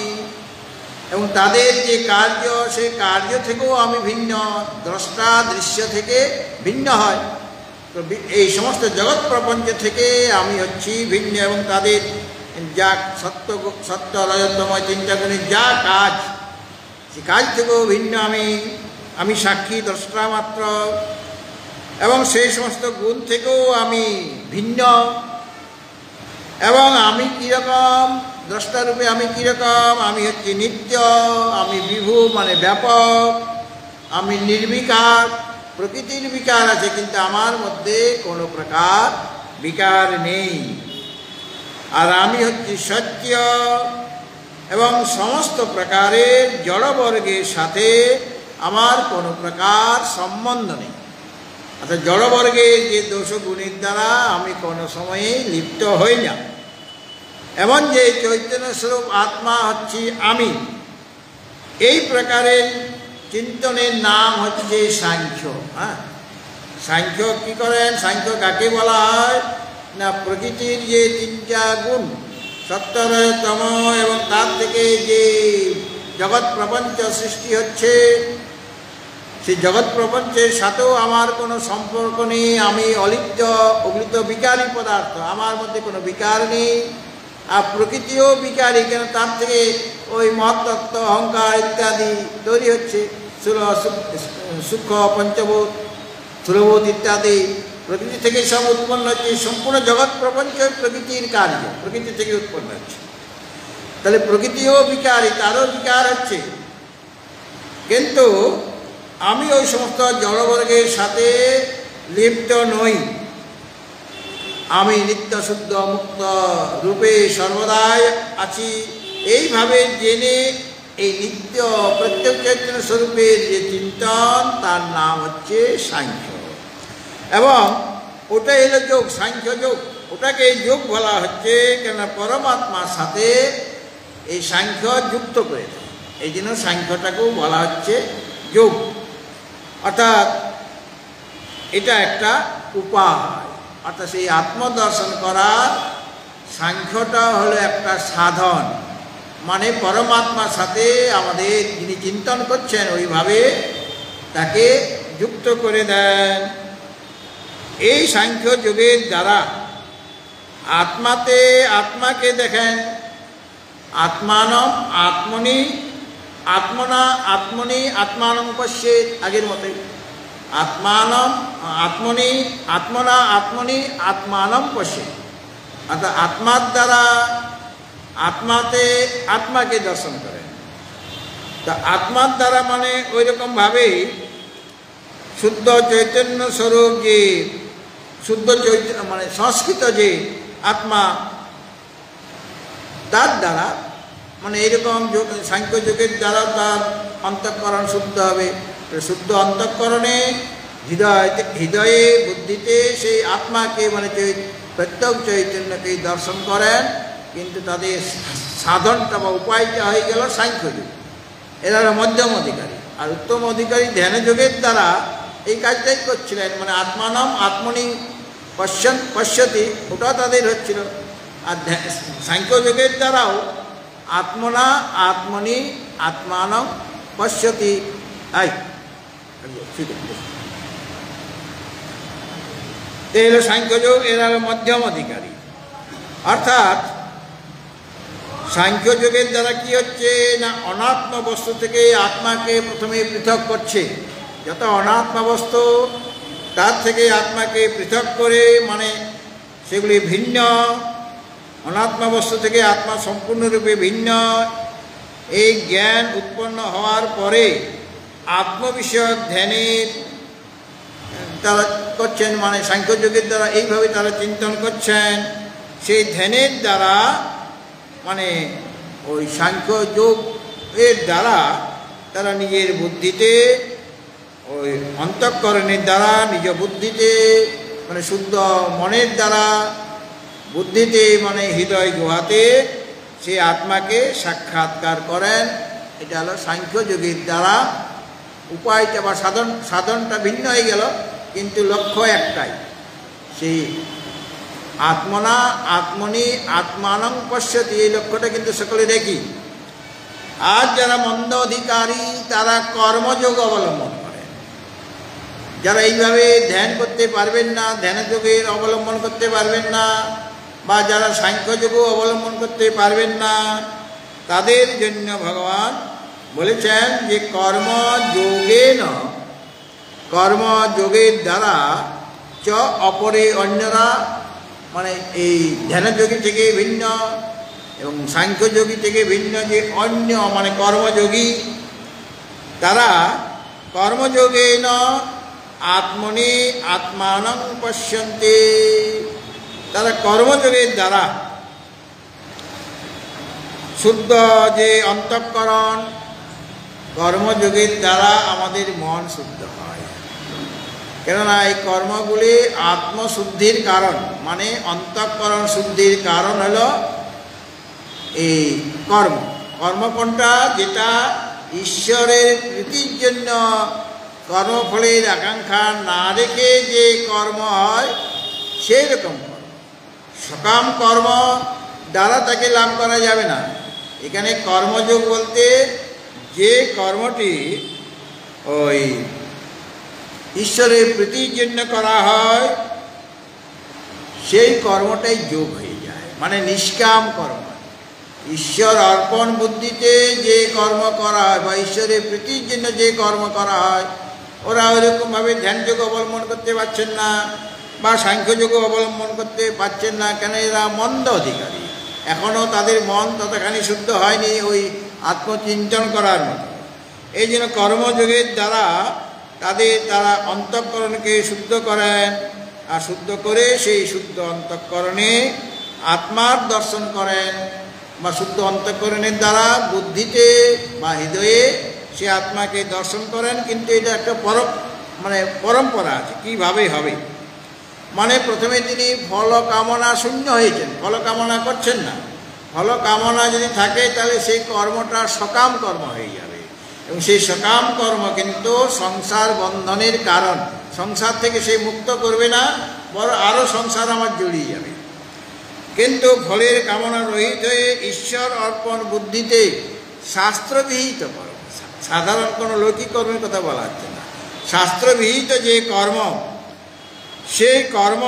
এবং তাদের যে কার্য, সেই কার্য থেকেও আমি ভিন্ন, দ্রষ্টা দৃশ্য থেকে ভিন্ন হয়। তো এই সমস্ত জগৎ প্রপঞ্চ থেকে আমি হচ্ছি ভিন্ন, এবং তাদের যা সত্য রজতময় তিনটা গুণের যা কাজ, সে কাজ থেকেও ভিন্ন আমি সাক্ষী, দ্রষ্টা মাত্র। এবং সেই সমস্ত গুণ থেকেও আমি ভিন্ন। এবং আমি কীরকম, দ্রষ্টারূপে আমি কীরকম, আমি হচ্ছি নিত্য, আমি বিভু মানে ব্যাপক, আমি নির্বিকার। প্রকৃতির বিকার আছে, কিন্তু আমার মধ্যে কোনো প্রকার বিকার নেই। আর আমি হচ্ছি সত্য, এবং সমস্ত প্রকারের জড়বর্গের সাথে আমার কোনো প্রকার সম্বন্ধ নেই। অর্থাৎ জড়বর্গের যে দোষ গুণের দ্বারা আমি কোনো সময়ে লিপ্ত হই না। এমন যে চৈতন্য স্বরূপ আত্মা হচ্ছি আমি, এই প্রকারের চিন্তনের নাম হচ্ছে সাংখ্য। সাংখ্য কি করেন? সাংখ্য কাকে বলা হয় না, প্রকৃতির যে তিনটা গুণ, সত্য রজতম, এবং তার থেকে যে জগৎ প্রপঞ্চ সৃষ্টি হচ্ছে, সেই জগৎ প্রপঞ্চের সাথেও আমার কোনো সম্পর্ক নেই। আমি অলিপ্ত, অগ্লিত বিকারী পদার্থ, আমার মধ্যে কোনো বিকার নেই। আর প্রকৃতিও বিকারী, কেন তার থেকে ওই মহত্তত্ত্ব, অহংকার ইত্যাদি তৈরি হচ্ছে। সূক্ষ্ম পঞ্চভূত, স্থূলভূত ইত্যাদি প্রকৃতি থেকে সব উৎপন্ন হচ্ছে। সম্পূর্ণ জগৎ প্রপঞ্চ প্রকৃতির কার্য, প্রকৃতি থেকে উৎপন্ন হচ্ছে। তাহলে প্রকৃতিও বিকারী, তারও বিকার হচ্ছে। কিন্তু আমি ওই সমস্ত জড়বর্গের সাথে লিপ্ত নই। আমি নিত্য শুদ্ধ মুক্ত রূপে সর্বদাই আছি। এইভাবে জেনে এই নিত্য প্রত্যেক চৈতন্য স্বরূপের যে চিন্তন, তার নাম হচ্ছে সাংখ্য। এবং ওটাই হলো যোগ, সাংখ্য যোগ। ওটাকে যোগ বলা হচ্ছে, কেন পরমাত্মার সাথে এই সাংখ্য যুক্ত করে দেয়। এই জন্য সাংখ্যটাকেও বলা হচ্ছে যোগ। অর্থাৎ এটা একটা উপায়। অর্থাৎ সেই আত্মদর্শন করার সাংখ্যটা হলো একটা সাধন, মানে পরমাত্মার সাথে আমাদের যিনি চিন্তন করছেন ওইভাবে তাকে যুক্ত করে দেন। এই সাংখ্য যোগের দ্বারা আত্মাকে দেখেন। আত্মানম আত্মনি আত্মনা আত্মনি আত্মানম পশ্যেৎ, আগের মতোই আত্মনা আত্মনি আত্মানম পশ্যেৎ। অর্থাৎ আত্মার দ্বারা আত্মাকে দর্শন করেন। তা আত্মার দ্বারা মানে ওই রকমভাবেই শুদ্ধ চৈতন্য স্বরূপ যে শুদ্ধ চৈতন্য, মানে সংস্কৃত যে আত্মা, তার দ্বারা মানে এইরকম সাংখ্য যোগের দ্বারা তার অন্তঃকরণ শুদ্ধ হবে। শুদ্ধ অন্তঃকরণে হৃদয়ে বুদ্ধিতে সেই আত্মাকে, মানে প্রত্যেক চৈতন্যকে দর্শন করেন। কিন্তু তাদের সাধনটা বা উপায়টা হয়ে গেল সাংখ্যযোগ। এরা মধ্যম অধিকারী। আর উত্তম অধিকারী ধ্যানযোগের দ্বারা এই কাজটাই করছিলেন, মানে আত্মানম আত্মনি পশ্যতি, ওটাও তাদের হচ্ছিল। আর সাংখ্যযোগের দ্বারাও আত্মনা আত্মনি আত্মানম পশ্যতি, আই এই হলো সাংখ্যযোগ, এরা হলো মধ্যম অধিকারী। অর্থাৎ সাংখ্যযোগের দ্বারা কি হচ্ছে না, অনাত্ম বস্তু থেকে আত্মাকে প্রথমে পৃথক করছে। যত অনাত্মা বস্তু তার থেকে আত্মাকে পৃথক করে, মানে সেগুলি ভিন্ন, অনাত্মা বস্তু থেকে আত্মা সম্পূর্ণরূপে ভিন্ন। এই জ্ঞান উৎপন্ন হওয়ার পরে আত্মবিষয়ক ধ্যানের তারা করছেন, মানে সাংখ্যযোগের দ্বারা এইভাবে তারা চিন্তন করছেন। সেই ধ্যানের দ্বারা, মানে ওই সাংখ্যযোগ এর দ্বারা তারা নিজের বুদ্ধিতে, ওই অন্তঃকরণের দ্বারা, নিজ বুদ্ধিতে, মানে শুদ্ধ মনের দ্বারা, বুদ্ধিতে মানে হৃদয় গুহাতে সে আত্মাকে সাক্ষাৎকার করেন। এটা হলো সাংখ্যযোগের দ্বারা উপায়টা বা সাধনটা ভিন্ন হয়ে গেল, কিন্তু লক্ষ্য একটাই, সেই আত্মনা আত্মনি আত্মানং পশ্যতি, এই লক্ষ্যটা কিন্তু সকলে দেখি। আর যারা মন্দ অধিকারী তারা কর্মযোগ অবলম্বন করেন। যারা এইভাবে ধ্যান করতে পারবেন না, ধ্যানযোগের অবলম্বন করতে পারবেন না, বা যারা সাংখ্যযোগও অবলম্বন করতে পারবেন না, তাদের জন্য ভগবান বলেছেন যে কর্মযোগের দ্বারা চ অপরে অন্যরা, মানে এই ধ্যানযোগী থেকে ভিন্ন এবং সাংখ্যযোগী থেকে ভিন্ন যে অন্য, মানে কর্মযোগী, তারা কর্মযোগেন আত্মনি আত্মানং পশ্যন্তে, তারা কর্মযোগের দ্বারা শুদ্ধ যে অন্তঃকরণ, কর্মযোগের দ্বারা আমাদের মন শুদ্ধ হয়। কেননা এই কর্মগুলি আত্মশুদ্ধির কারণ, মানে অন্তঃকরণ শুদ্ধির কারণ হলো এই কর্ম কোনটা, যেটা ঈশ্বরের প্রীতির জন্য কর্মফলের আকাঙ্ক্ষা না রেখে যে কর্ম হয়, সেই রকম কর্ম। সকাম কর্ম দ্বারা তাকে লাভ করা যাবে না। এখানে কর্মযোগ বলতে যে কর্মটি ওই ঈশ্বরের প্রীতির জন্য করা হয়, সেই কর্মটাই যোগ হয়ে যায়, মানে নিষ্কাম কর্ম। ঈশ্বর অর্পণ বুদ্ধিতে যে কর্ম করা হয় বা ঈশ্বরের প্রীতির জন্য যে কর্ম করা হয়, ওরা ওইরকমভাবে ধ্যানযোগ অবলম্বন করতে পারছেন না বা সাংখ্যযোগ অবলম্বন করতে পারছেন না। কেন? এরা মন্দ অধিকারী, এখনও তাদের মন ততখানি শুদ্ধ হয়নি ওই আত্মচিন্তন করার মতো। এই জন্য কর্মযোগের দ্বারা তারা অন্তঃকরণকে শুদ্ধ করেন, আর শুদ্ধ করে সেই শুদ্ধ অন্তঃকরণে আত্মার দর্শন করেন, বা শুদ্ধ অন্তঃকরণের দ্বারা বুদ্ধিতে বা হৃদয়ে সে আত্মাকে দর্শন করেন। কিন্তু এটা একটা পরম্পরা আছে, কীভাবে হবে। মানে প্রথমে তিনি ফল কামনা শূন্য হয়েছেন, ফল কামনা করছেন না। ফল কামনা যদি থাকে তাহলে সেই কর্মটা সকাম কর্ম হয়ে যাবে, এবং সেই সকাম কর্ম কিন্তু সংসার বন্ধনের কারণ। সংসার থেকে সে মুক্ত করবে না, বরং আরও সংসার আমার জড়িয়ে যাবে। কিন্তু ফলের কামনা রহিত হয়ে ঈশ্বর অর্পণ বুদ্ধিতে শাস্ত্রবিহিত কর্ম, সাধারণ কোনো লৌকিক কর্মের কথা বলা হচ্ছে না, শাস্ত্রবিহিত যে কর্ম, সেই কর্ম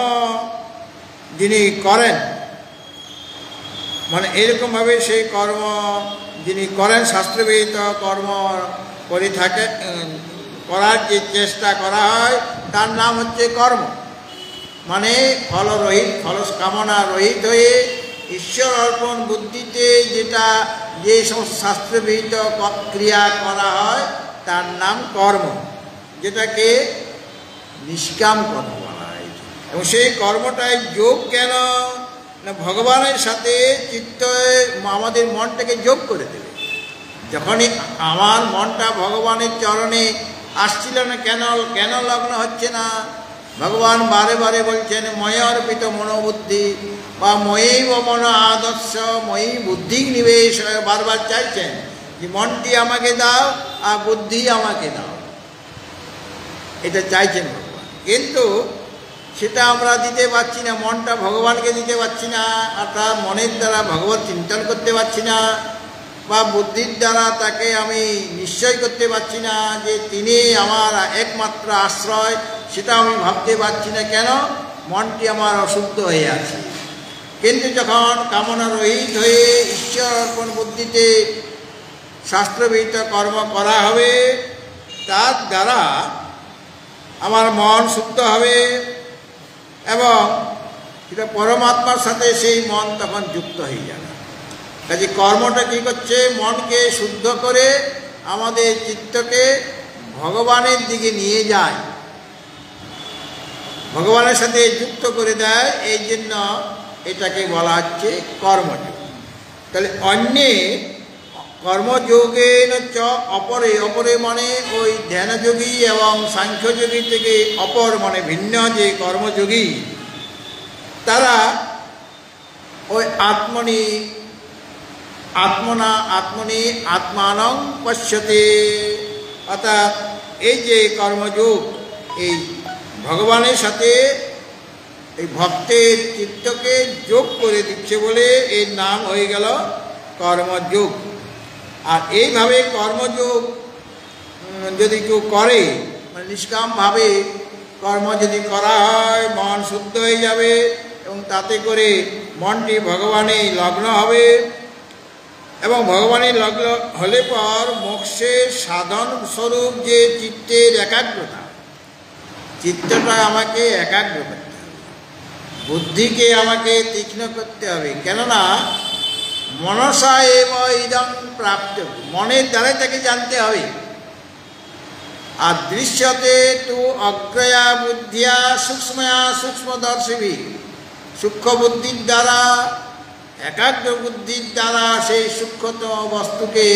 যিনি করেন, মানে এরকমভাবে সেই কর্ম যিনি করেন, শাস্ত্রবিহিত কর্ম করে থাকে, করার যে চেষ্টা করা হয় তার নাম হচ্ছে কর্ম। মানে ফলরহিত, ফল কামনা রহিত হয়ে ঈশ্বর অর্পণ বুদ্ধিতে যে সমস্ত শাস্ত্রবিহিত ক্রিয়া করা হয় তার নাম কর্ম, যেটাকে নিষ্কাম কর্ম বলা হয়। এবং সেই কর্মটাই যোগ। কেন না, ভগবানের সাথে আমাদের মনটাকে যোগ করে দেবে। যখনই আমার মনটা ভগবানের চরণে আসছিল না, কেন লগ্ন হচ্ছে না? ভগবান বারে বারে বলছেন ময় অর্পিত মনোবুদ্ধি, বা ময়ৈব মন আদর্শ ময়ী বুদ্ধি নিবেশ, বারবার চাইছেন যে মনটি আমাকে দাও আর বুদ্ধি আমাকে দাও, এটা চাইছেন ভগবান। কিন্তু সেটা আমরা দিতে পারছি না, মনটা ভগবানকে দিতে পারছি না, আর তার মনের দ্বারা ভগবত চিন্তন করতে পারছি না। বা বুদ্ধির দ্বারা তাকে আমি নিশ্চয় করতে পারছি না যে তিনি আমার একমাত্র আশ্রয়, সেটা আমি ভাবতে পারছি না। কেন? মনটি আমার অশুদ্ধ হয়ে আছে। কিন্তু যখন কামনা রহিত হয়ে ঈশ্বর অর্পণ বুদ্ধিতে শাস্ত্রবিহিত কর্ম করা হবে, তার দ্বারা আমার মন শুদ্ধ হবে এবং সেটা পরমাত্মার সাথে সেই মন তখন যুক্ত হয়ে যাবে। কাজে কর্মটা কী করছে? মনকে শুদ্ধ করে আমাদের চিত্তকে ভগবানের দিকে নিয়ে যায়, ভগবানের সাথে যুক্ত করে দেয়। এই জন্য এটাকে বলা হচ্ছে কর্মযোগ। তাহলে অন্যে কর্মযোগের অপরে, অপরে মানে ওই ধ্যানযোগী এবং সাংখ্যযোগী থেকে অপর মানে ভিন্ন যে কর্মযোগী, তারা ওই আত্মনি আত্মানং পশ্যতে, অর্থাৎ এই যে কর্মযোগ, এই ভগবানের সাথে এই ভক্তের চিত্তকে যোগ করে দিচ্ছে বলে এর নাম হয়ে গেল কর্মযোগ। আর এইভাবে কর্মযোগ যদি কেউ করে, মানে নিষ্কামভাবে কর্ম যদি করা হয়, মন শুদ্ধ হয়ে যাবে এবং তাতে করে মনটি ভগবানে লগ্ন হবে। এবং ভগবানের লগ্ন হলে পর মোক্ষের সাধন স্বরূপ যে চিত্তের একাগ্রতা, চিত্তটা আমাকে একাগ্র করতে হবে, বুদ্ধিকে আমাকে তীক্ষ্ণ করতে হবে। কেননা মনসা এব ইদং প্রাপ্ত, মনের দ্বারাই তাকে জানতে হবে। আর দৃশ্যতে তু অগ্রয়া বুদ্ধিয়া সূক্ষ্ময়া সূক্ষ্মদর্শিভি, সূক্ষ্ম বুদ্ধির দ্বারা, একাগ্র বুদ্ধির দ্বারা সেই সূক্ষ্মতম বস্তুকে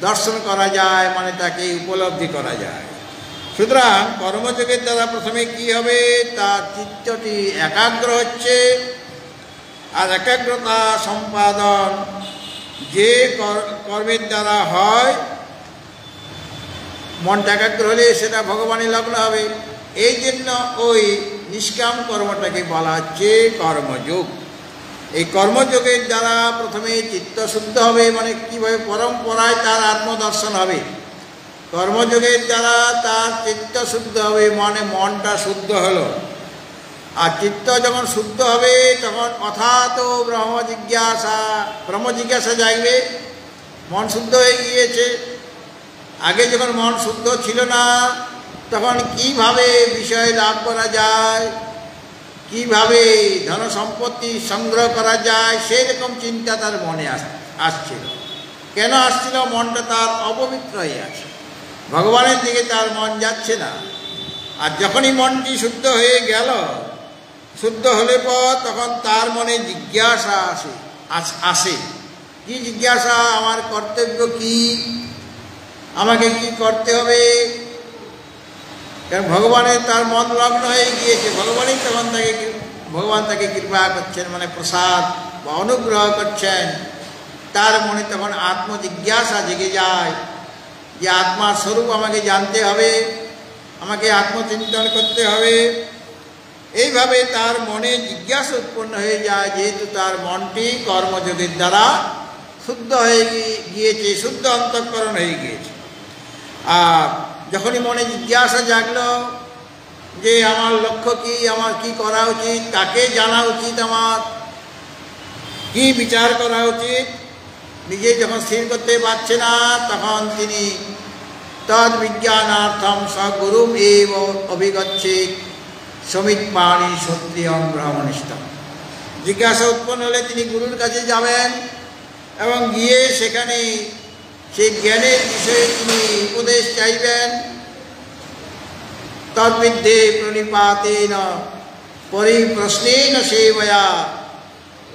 দর্শন করা যায়, মানে তাকে উপলব্ধি করা যায়। সুতরাং কর্মযোগের দ্বারা প্রথমে কি হবে? তার চিত্তটি একাগ্র হচ্ছে। আর একাগ্রতা সম্পাদন যে কর্মের দ্বারা হয়, মনটা একাগ্র হলে সেটা ভগবানের লগ্ন হবে। এই জন্য ওই নিষ্কাম কর্মটাকে বলা হচ্ছে কর্মযোগ। এই কর্মযোগের দ্বারা প্রথমে চিত্ত শুদ্ধ হবে, মানে কীভাবে? পরম্পরায় তার আত্মদর্শন হবে। কর্মযোগের দ্বারা তার চিত্ত শুদ্ধ হবে, মানে মনটা শুদ্ধ হলো। আর চিত্ত যখন শুদ্ধ হবে তখন অথাত ব্রহ্ম জিজ্ঞাসা জাগবে। মন শুদ্ধ হয়ে গিয়েছে। আগে যখন মন শুদ্ধ ছিল না, তখন কিভাবে বিষয় লাভ করা যায়, কিভাবে ধন সম্পত্তি সংগ্রহ করা যায়, সেই রকম চিন্তা তার মনে আসছিল। কেন আসছিল? মনটা তার অপবিত্র হয়ে আছে, ভগবানের দিকে তার মন যাচ্ছে না। আর যখনই মনটি শুদ্ধ হয়ে গেল, শুদ্ধ হলে পর তখন তার মনে জিজ্ঞাসা আসে। কি জিজ্ঞাসা? আমার কর্তব্য কি, আমাকে কি করতে হবে? কারণ ভগবানের তার মন লগ্ন হয়ে গিয়েছে। ভগবান তাকে কৃপা করছেন, মানে প্রসাদ বা অনুগ্রহ করছেন। তার মনে তখন আত্মজিজ্ঞাসা জেগে যায় যে আত্মার স্বরূপ আমাকে জানতে হবে, আমাকে আত্মচিন্তন করতে হবে। এইভাবে তার মনে জিজ্ঞাসা উৎপন্ন হয়ে যায়, যেহেতু তার মনটি কর্মযোগের দ্বারা শুদ্ধ হয়ে গিয়েছে, শুদ্ধ অন্তঃকরণ হয়ে গিয়েছে। আর যখনই মনে জিজ্ঞাসা জাগলো যে আমার লক্ষ্য কি, আমার কি করা উচিত, তাকে জানা উচিত, আমার কি বিচার করা উচিত, নিজে যখন স্থির করতে পারছে না, তখন তিনি তদ বিজ্ঞানার্থম সগুরুম এব অভিগচ্ছেৎ সমিৎপাণি সত্রিয়ং ব্রাহ্মণিষ্ঠম। জিজ্ঞাসা উৎপন্ন হলে তিনি গুরুর কাছে যাবেন এবং গিয়ে সেখানে সেই জ্ঞানের বিষয়ে তিনি উপদেশ চাইবেন। তদ্বিদ্ধে প্রণিপাতেন পরিপ্রশ্নেন সেবয়া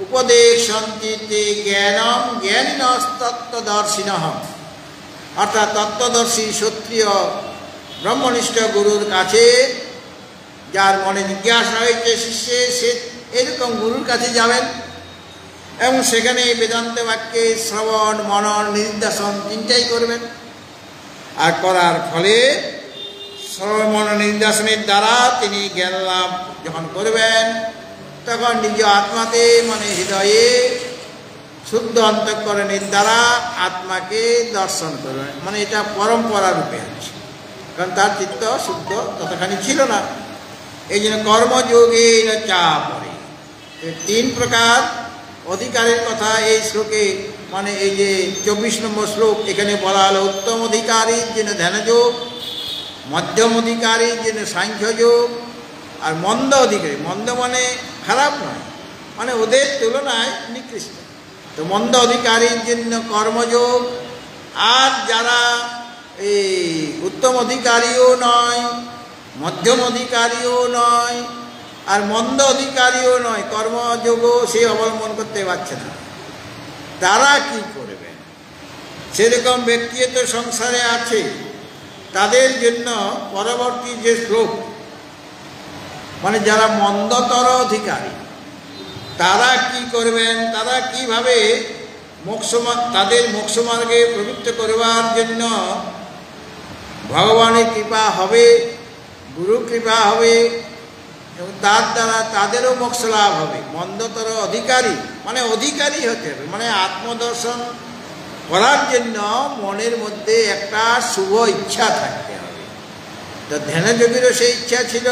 উপদেশন্তি তে জ্ঞানম জ্ঞানিনস্তত্ত্বদর্শিনঃ। অর্থাৎ তত্ত্বদর্শী ক্ষত্রিয় ব্রহ্মনিষ্ঠ গুরুর কাছে, যার মনে জিজ্ঞাসা হয়েছে শিষ্যে, সে এরকম গুরুর কাছে যাবেন এবং সেখানে বেদান্ত বাক্যে শ্রবণ, মনন, নির্দেশন তিনটাই করবেন। আর করার ফলে শ্রবণ, মনন, নির্দেশনের দ্বারা তিনি জ্ঞান লাভ যখন করবেন, তখন নিজ আত্মাতে, মানে হৃদয়ে শুদ্ধ অন্তঃকরণের দ্বারা আত্মাকে দর্শন করবেন, মানে এটা পরম্পরা রূপে আছে, কারণ তার চিত্ত শুদ্ধ ততখানি ছিল না। এই জন্য কর্মযোগে চা পড়ে। 3 প্রকার অধিকারের কথা এই শ্লোকে, মানে এই যে 24 নম্বর শ্লোক, এখানে বলা হলো উত্তম অধিকারীর জন্য ধ্যানযোগ, মধ্যম অধিকারীর জন্য সাংখ্যযোগ, আর মন্দ অধিকারী, মন্দ মানে খারাপ নয়, মানে ওদের তুলনায় নিকৃষ্ট, তো মন্দ অধিকারীর জন্য কর্মযোগ। আর যারা এই উত্তম অধিকারীও নয়, মধ্যম অধিকারীও নয়, আর মন্দ অধিকারীও নয়, কর্মযোগও সে অবলম্বন করতে পারছে না, তারা কি করবেন? সেরকম ব্যক্তি তো সংসারে আছে, তাদের জন্য পরবর্তী যে শ্লোক, মানে যারা মন্দতর অধিকারী, তারা কি করবেন, তারা কিভাবে তাদের মোক্ষমার্গে প্রবৃত্ত করবার জন্য ভগবানের কৃপা হবে, গুরু কৃপা হবে, এবং তার দ্বারা তাদেরও মোক্ষ লাভ হবে। মন্দতর অধিকারী মানে অধিকারী হতে হবে, মানে আত্মদর্শন করার জন্য মনের মধ্যে একটা শুভ ইচ্ছা থাকতে হবে। তো ধ্যানযোগীরও সেই ইচ্ছা ছিল,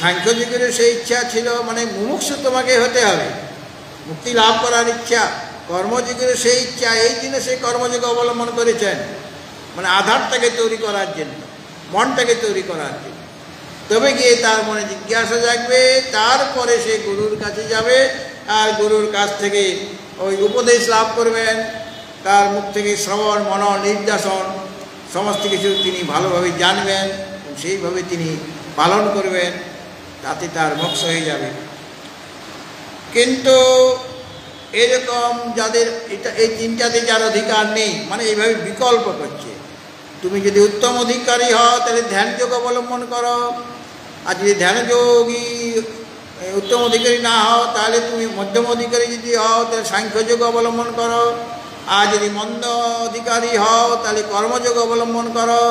সাংখ্যযোগীরও সেই ইচ্ছা ছিল, মানে মুমুক্ষু তোমাকে হতে হবে, মুক্তি লাভ করার ইচ্ছা। কর্মযোগীরও সেই ইচ্ছা, এই জন্য সেই কর্মযোগ অবলম্বন করেছেন, মানে আধারটাকে তৈরি করার জন্য, মনটাকে তৈরি করার জন্য। তবে গিয়ে তার মনে জিজ্ঞাসা জাগবে, তারপরে সে গুরুর কাছে যাবে, আর গুরুর কাছ থেকে ওই উপদেশ লাভ করবেন, তার মুখ থেকে শ্রবণ মনন নির্দেশন সমস্ত কিছু তিনি ভালোভাবে জানবেন, সেইভাবে তিনি পালন করবেন, তাতে তার মোক্ষ হয়ে যাবে। কিন্তু এরকম যাদের এই 3টাতে যার অধিকার নেই, মানে এইভাবে বিকল্প করছে, তুমি যদি উত্তম অধিকারী হও তাহলে ধ্যানযোগ অবলম্বন করো, আর যদি ধ্যানযোগী উত্তম অধিকারী না হও তাহলে তুমি মধ্যম অধিকারী যদি হও তাহলে সাংখ্যযোগ অবলম্বন করো, আর যদি মন্দ অধিকারী হও তাহলে কর্মযোগ অবলম্বন করো।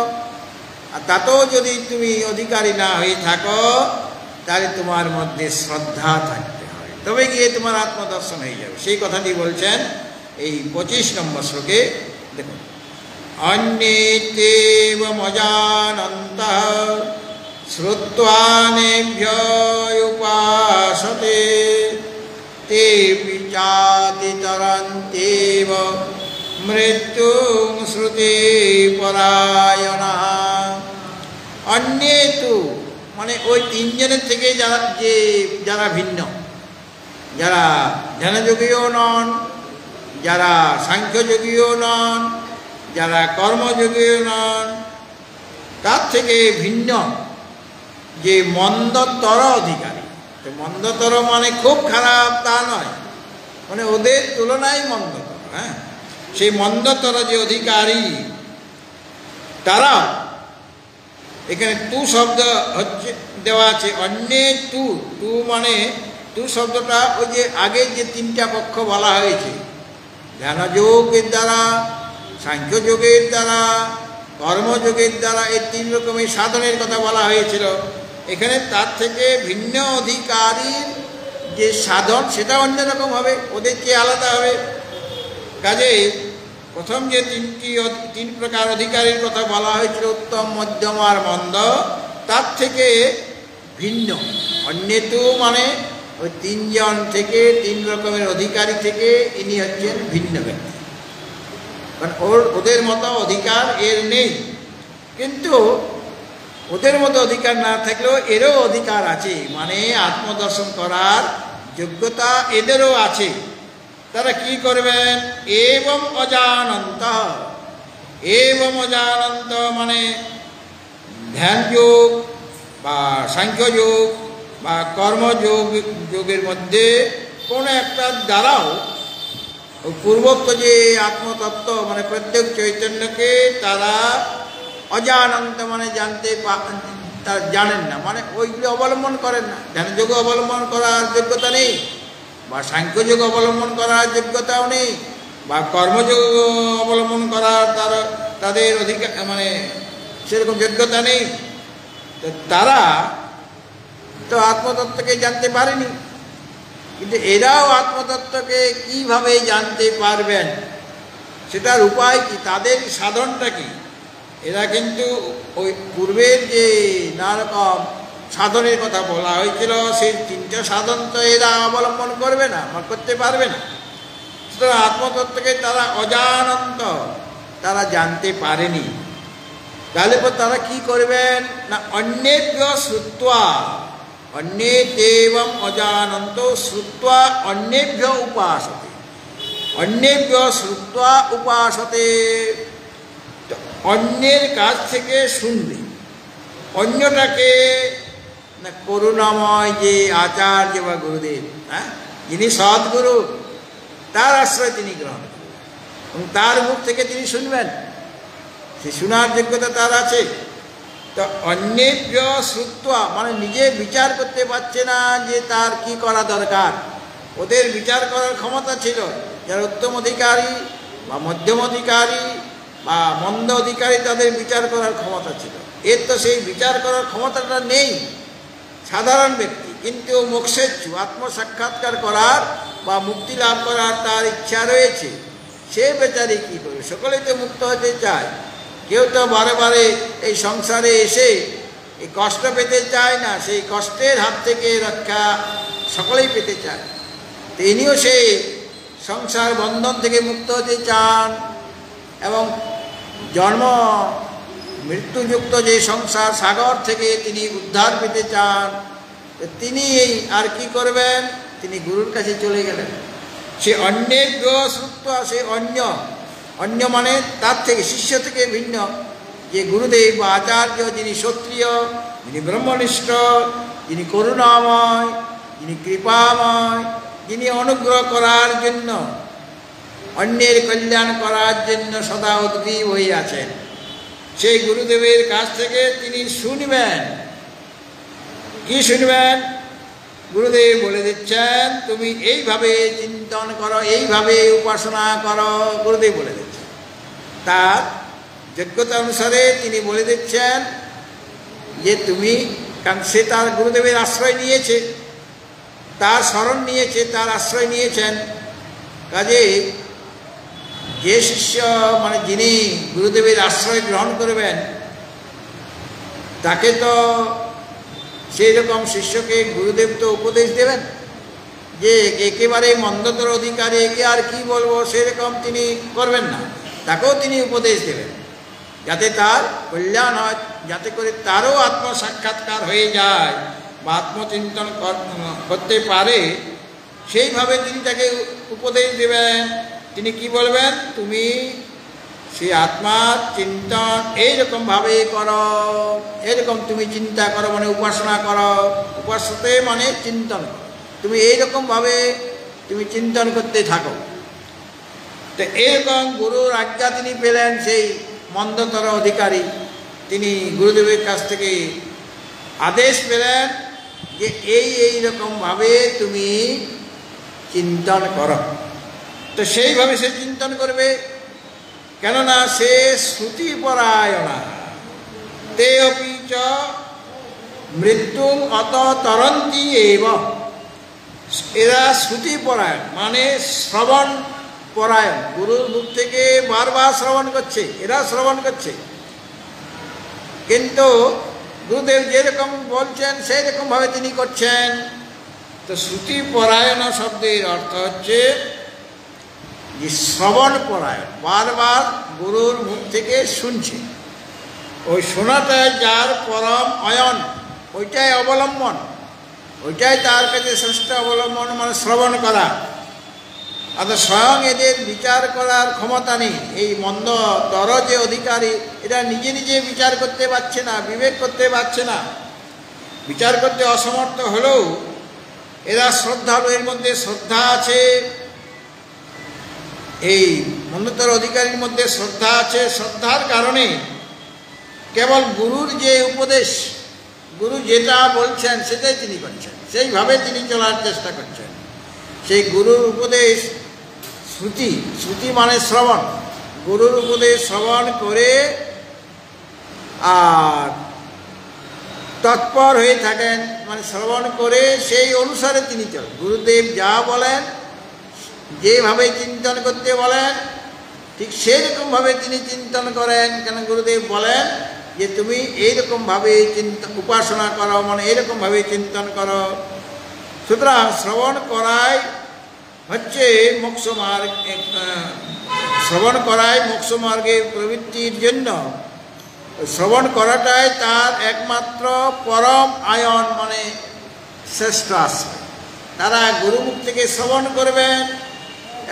আর তাতেও যদি তুমি অধিকারী না হয়ে থাকো তাহলে তোমার মধ্যে শ্রদ্ধা থাকতে হয়, তবে গিয়ে তোমার আত্মদর্শন হয়ে যাবে। সেই কথাটি বলছেন এই 25 নম্বর শ্লোকে। দেখুন, অন্যেতেব মজানন্তঃ শ্রুত্বানেভ্যয় উপাসতে তেপি চাতিতরন্তেব মৃত্যুং শ্রুতি পরায়ণাঃ। অন্যেতু মানে ওই 3 জনের থেকে যারা ভিন্ন, যারা ধ্যানযোগীও নন, যারা সাংখ্যযোগীও নন, যারা কর্মযোগীও নন, তার থেকে ভিন্ন যে মন্দতর অধিকারী। তো মন্দতর মানে খুব খারাপ তা নয়, মানে ওদের তুলনায় মন্দতর। হ্যাঁ, সেই মন্দতর যে অধিকারী তারা, এখানে তু শব্দ হচ্ছে দেওয়া আছে, অন্যে তু, তু মানে তু শব্দটা ওই যে আগের যে 3টা পক্ষ বলা হয়েছে, ধ্যানযোগের দ্বারা, সাংখ্যযোগের দ্বারা, কর্মযোগের দ্বারা, এই 3 রকমের সাধনের কথা বলা হয়েছিল। এখানে তার থেকে ভিন্ন অধিকারীর যে সাধন সেটা অন্যরকম হবে, ওদের চেয়ে আলাদা হবে। কাজেই প্রথম যে 3 প্রকার অধিকারীর কথা বলা হয়েছিল, উত্তম, মধ্যম আর মন্দ, তার থেকে ভিন্ন। অন্যেতু মানে ওই 3 জন থেকে, 3 রকমের অধিকারী থেকে ইনি হচ্ছেন ভিন্ন ব্যক্তি, কারণ ওদের মতো অধিকার এর নেই। কিন্তু ওদের মতো অধিকার না থাকলেও এরও অধিকার আছে, মানে আত্মদর্শন করার যোগ্যতা এদেরও আছে। তারা কি করবেন? এবং অজানন্ত, এবং অজানন্ত মানে ধ্যানযোগ বা সাংখ্যযোগ বা কর্মযোগের মধ্যে কোনো একটা দ্বারাও পূর্বোক্ত যে আত্মতত্ত্ব মানে প্রত্যেক চৈতন্যকে তারা অজানন্ত মানে তারা জানেন না, মানে ওইগুলো অবলম্বন করেন না। ধ্যানযোগ অবলম্বন করার যোগ্যতা নেই, বা সাংখ্যযোগ অবলম্বন করার যোগ্যতাও নেই, বা কর্মযোগ অবলম্বন করার তাদের অধিকার মানে সেরকম যোগ্যতা নেই। তো তারা তো আত্মতত্ত্বকে জানতে পারেনি, কিন্তু এরাও আত্মতত্ত্বকে কিভাবে জানতে পারবেন, সেটার উপায় কি, তাদের সাধনটা কি? এরা কিন্তু ওই পূর্বের যে নানা রকম সাধনের কথা বলা হয়েছিল, সেই 3টে সাধন তো এরা অবলম্বন করবে না, করতে পারবে না। সুতরাং আত্মতত্ত্বকে তারা অজানন্ত, তারা জানতে পারেনি। তাহলে পর তারা কি করবেন না, অন্যেভ্য শ্রুত্বা, অন্যেতেবং অজানন্ত শ্রুত্বা অন্যেভ্য উপাসতে, অন্যেভ্য শ্রুত্বা উপাসতে, অন্যের কাছ থেকে শুনবে। অন্যটাকে না করুণাময় যে আচার্য বা গুরুদেব, হ্যাঁ, যিনি সদ্গুরু, তার আশ্রয় তিনি গ্রহণ করবেন এবং তার মুখ থেকে তিনি শুনবেন। সে শোনার যোগ্যতা তার আছে। তো অন্যেভ্য শ্রুত্বা মানে নিজে বিচার করতে পারছে না যে তার কি করা দরকার। ওদের বিচার করার ক্ষমতা ছিল, যারা উত্তম অধিকারী বা মধ্যম অধিকারী বা মন্দ অধিকারী, তাদের বিচার করার ক্ষমতা ছিল। এর তো সেই বিচার করার ক্ষমতাটা নেই সাধারণ ব্যক্তি, কিন্তু মোক্ষেচ্ছু, আত্মসাক্ষাৎকার করার বা মুক্তি লাভ করার তার ইচ্ছা রয়েছে। সে বেচারি কী করবে? সকলেই তো মুক্ত হতে চায়, কেউ তো বারে বারে এই সংসারে এসে এই কষ্ট পেতে চায় না। সেই কষ্টের হাত থেকে রক্ষা সকলেই পেতে চায়। তিনিও সেই সংসার বন্ধন থেকে মুক্ত হতে চান এবং জন্ম মৃত্যুযুক্ত যে সংসার সাগর থেকে তিনি উদ্ধার পেতে চান। তিনি আর কি করবেন, তিনি গুরুর কাছে চলে গেলেন। সে অন্যের শ্রুত্ব, সে অন্য, অন্য মানে তার থেকে, শিষ্য থেকে ভিন্ন যে গুরুদেব বা আচার্য, যিনি ক্ষত্রিয়, যিনি ব্রহ্মনিষ্ঠ, যিনি করুণাময়, যিনি কৃপাময়, যিনি অনুগ্রহ করার জন্য, অন্যের কল্যাণ করার জন্য সদা উদ্গ্রীব হয়ে আছেন, সেই গুরুদেবের কাছ থেকে তিনি শুনবেন। কি শুনবেন? গুরুদেব বলে দিচ্ছেন, তুমি এইভাবে চিন্তন করো, এইভাবে উপাসনা করো, গুরুদেব বলে দিচ্ছেন। তার যোগ্যতা অনুসারে তিনি বলে দিচ্ছেন যে তুমি, কারণ সে তার গুরুদেবের আশ্রয় নিয়েছে, তার শরণ নিয়েছে, তার আশ্রয় নিয়েছেন। কাজে যে শিষ্য মানে যিনি গুরুদেবের আশ্রয় গ্রহণ করবেন, তাকে তো সেই রকম শিষ্যকে গুরুদেব তো উপদেশ দেবেন যে একেবারে মন্দতর অধিকারী, একে আর কি বলবো, সেরকম তিনি করবেন না। তাকেও তিনি উপদেশ দেবেন যাতে তার কল্যাণ হয়, যাতে করে তারও আত্মসাক্ষাৎকার হয়ে যায় বা আত্মচিন্তন করতে পারে। সেইভাবে তিনি তাকে উপদেশ দেবেন। তিনি কি বলবেন? তুমি সেই আত্মার চিন্তন এইরকমভাবে করো, এরকম তুমি চিন্তা করো, মানে উপাসনা করো। উপাসতে মানে চিন্তন করো, তুমি এইরকমভাবে তুমি চিন্তন করতে থাকো। তো এরকম গুরুর আজ্ঞা তিনি পেলেন। সেই মন্দতর অধিকারী তিনি গুরুদেবের কাছ থেকে আদেশ পেলেন যে এইরকমভাবে তুমি চিন্তন করো। তো সেইভাবে সে চিন্তন করবে, কেননা সে শ্রুতিপরায়ণা। তে অপি চ মৃত্যুং অত তরন্তি এব। এরা শ্রুতিপরায়ণ মানে শ্রবণ পরায়ণ, গুরুর মুখ থেকে বারবার শ্রবণ করছে, এরা শ্রবণ করছে। কিন্তু গুরুদেব যেরকম বলছেন সেই রকমভাবে তিনি করছেন। তো শ্রুতিপরায়ণ শব্দের অর্থ হচ্ছে যে শ্রবণ পরায়ণ, বারবার গুরুর মুখ থেকে শুনছে। ওই শোনাটা যার পরম অয়ন, ওইটাই অবলম্বন, ওইটাই তার কাছে শ্রেষ্ঠ অবলম্বন, মানে শ্রবণ করা। অর্থাৎ স্বয়ং এদের বিচার করার ক্ষমতা নেই। এই মন্দ তর যে অধিকারী, এরা নিজে নিজে বিচার করতে পারছে না, বিবেক করতে পারছে না। বিচার করতে অসমর্থ হলেও এরা শ্রদ্ধালু, এর মধ্যে শ্রদ্ধা আছে। এই মন্দতর অধিকারীর মধ্যে শ্রদ্ধা আছে। শ্রদ্ধার কারণে কেবল গুরুর যে উপদেশ, গুরু যেটা বলছেন সেটাই তিনি করছেন, সেইভাবে তিনি চলার চেষ্টা করছেন। সেই গুরুর উপদেশ শ্রুতি, শ্রুতি মানে শ্রবণ, গুরুর উপদেশ শ্রবণ করে আর তৎপর হয়ে থাকেন, মানে শ্রবণ করে সেই অনুসারে তিনি চলেন। গুরুদেব যা বলেন, যেভাবে চিন্তন করতে বলেন, ঠিক সেরকমভাবে তিনি চিন্তন করেন। কেন গুরুদেব বলেন যে তুমি এইরকমভাবে উপাসনা করো, মানে এইরকমভাবে চিন্তন করো। সুতরাং শ্রবণ করাই হচ্ছে মোক্ষ মার্গ, শ্রবণ করাই মোক্ষ মার্গে প্রবৃত্তির জন্য। শ্রবণ করাটাই তার একমাত্র পরম আয়ন, মানে শ্রেষ্ঠ আশ্রয়। তারা গুরুমুখ থেকে শ্রবণ করবেন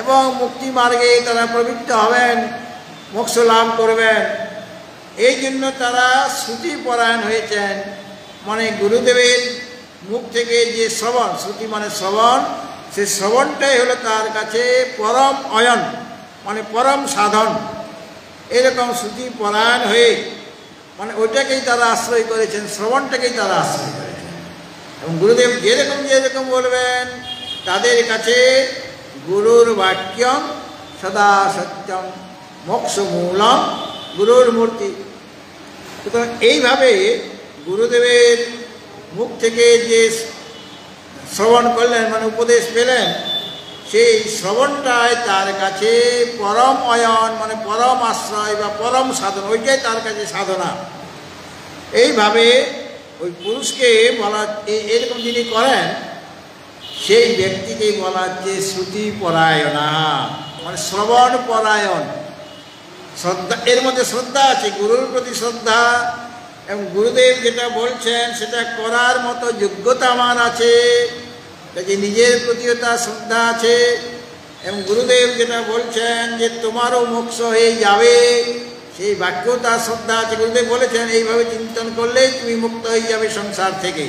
এবং মুক্তি মার্গে তারা প্রবৃত্ত হবেন, মোক্ষ লাভ করবেন। এই জন্য তারা শ্রুতি পরায়ণ হয়েছেন, মানে গুরুদেবের মুখ থেকে যে শ্রবণ, শ্রুতি মানে শ্রবণ, সেই শ্রবণটাই হলো তার কাছে পরম অয়ন, মানে পরম সাধন। এরকম শ্রুতি পরায়ণ হয়ে মানে ওইটাকেই তারা আশ্রয় করেছেন, শ্রবণটাকেই তারা আশ্রয় করেছেন। এবং গুরুদেব যেরকম যেরকম বলবেন, তাদের কাছে গুরুর বাক্যম সদা সত্যম মোক্ষ মূলম গুরুর মূর্তি। সুতরাং এইভাবে গুরুদেবের মুখ থেকে যে শ্রবণ করলেন, মানে উপদেশ পেলেন, সেই শ্রবণটাই তার কাছে পরম অয়ন, মানে পরম আশ্রয় বা পরম সাধন, ওইটাই তার কাছে সাধনা। এইভাবে ওই পুরুষকে বলা, এরকম যিনি করেন সেই ব্যক্তিকেই বলা হচ্ছে শ্রুতি পরায়ণা, মানে শ্রবণ পরায়ণ। শ্রদ্ধা, এর মধ্যে শ্রদ্ধা আছে, গুরুর প্রতি শ্রদ্ধা, এবং গুরুদেব যেটা বলছেন সেটা করার মতো যোগ্যতা আমার আছে, যে নিজের প্রতিও তার শ্রদ্ধা আছে। এবং গুরুদেব যেটা বলছেন যে তোমারও মোক্ষ হয়ে যাবে, সেই বাক্যও তার শ্রদ্ধা আছে। গুরুদেব বলেছেন এইভাবে চিন্তন করলেই তুমি মুক্ত হয়ে যাবে সংসার থেকে।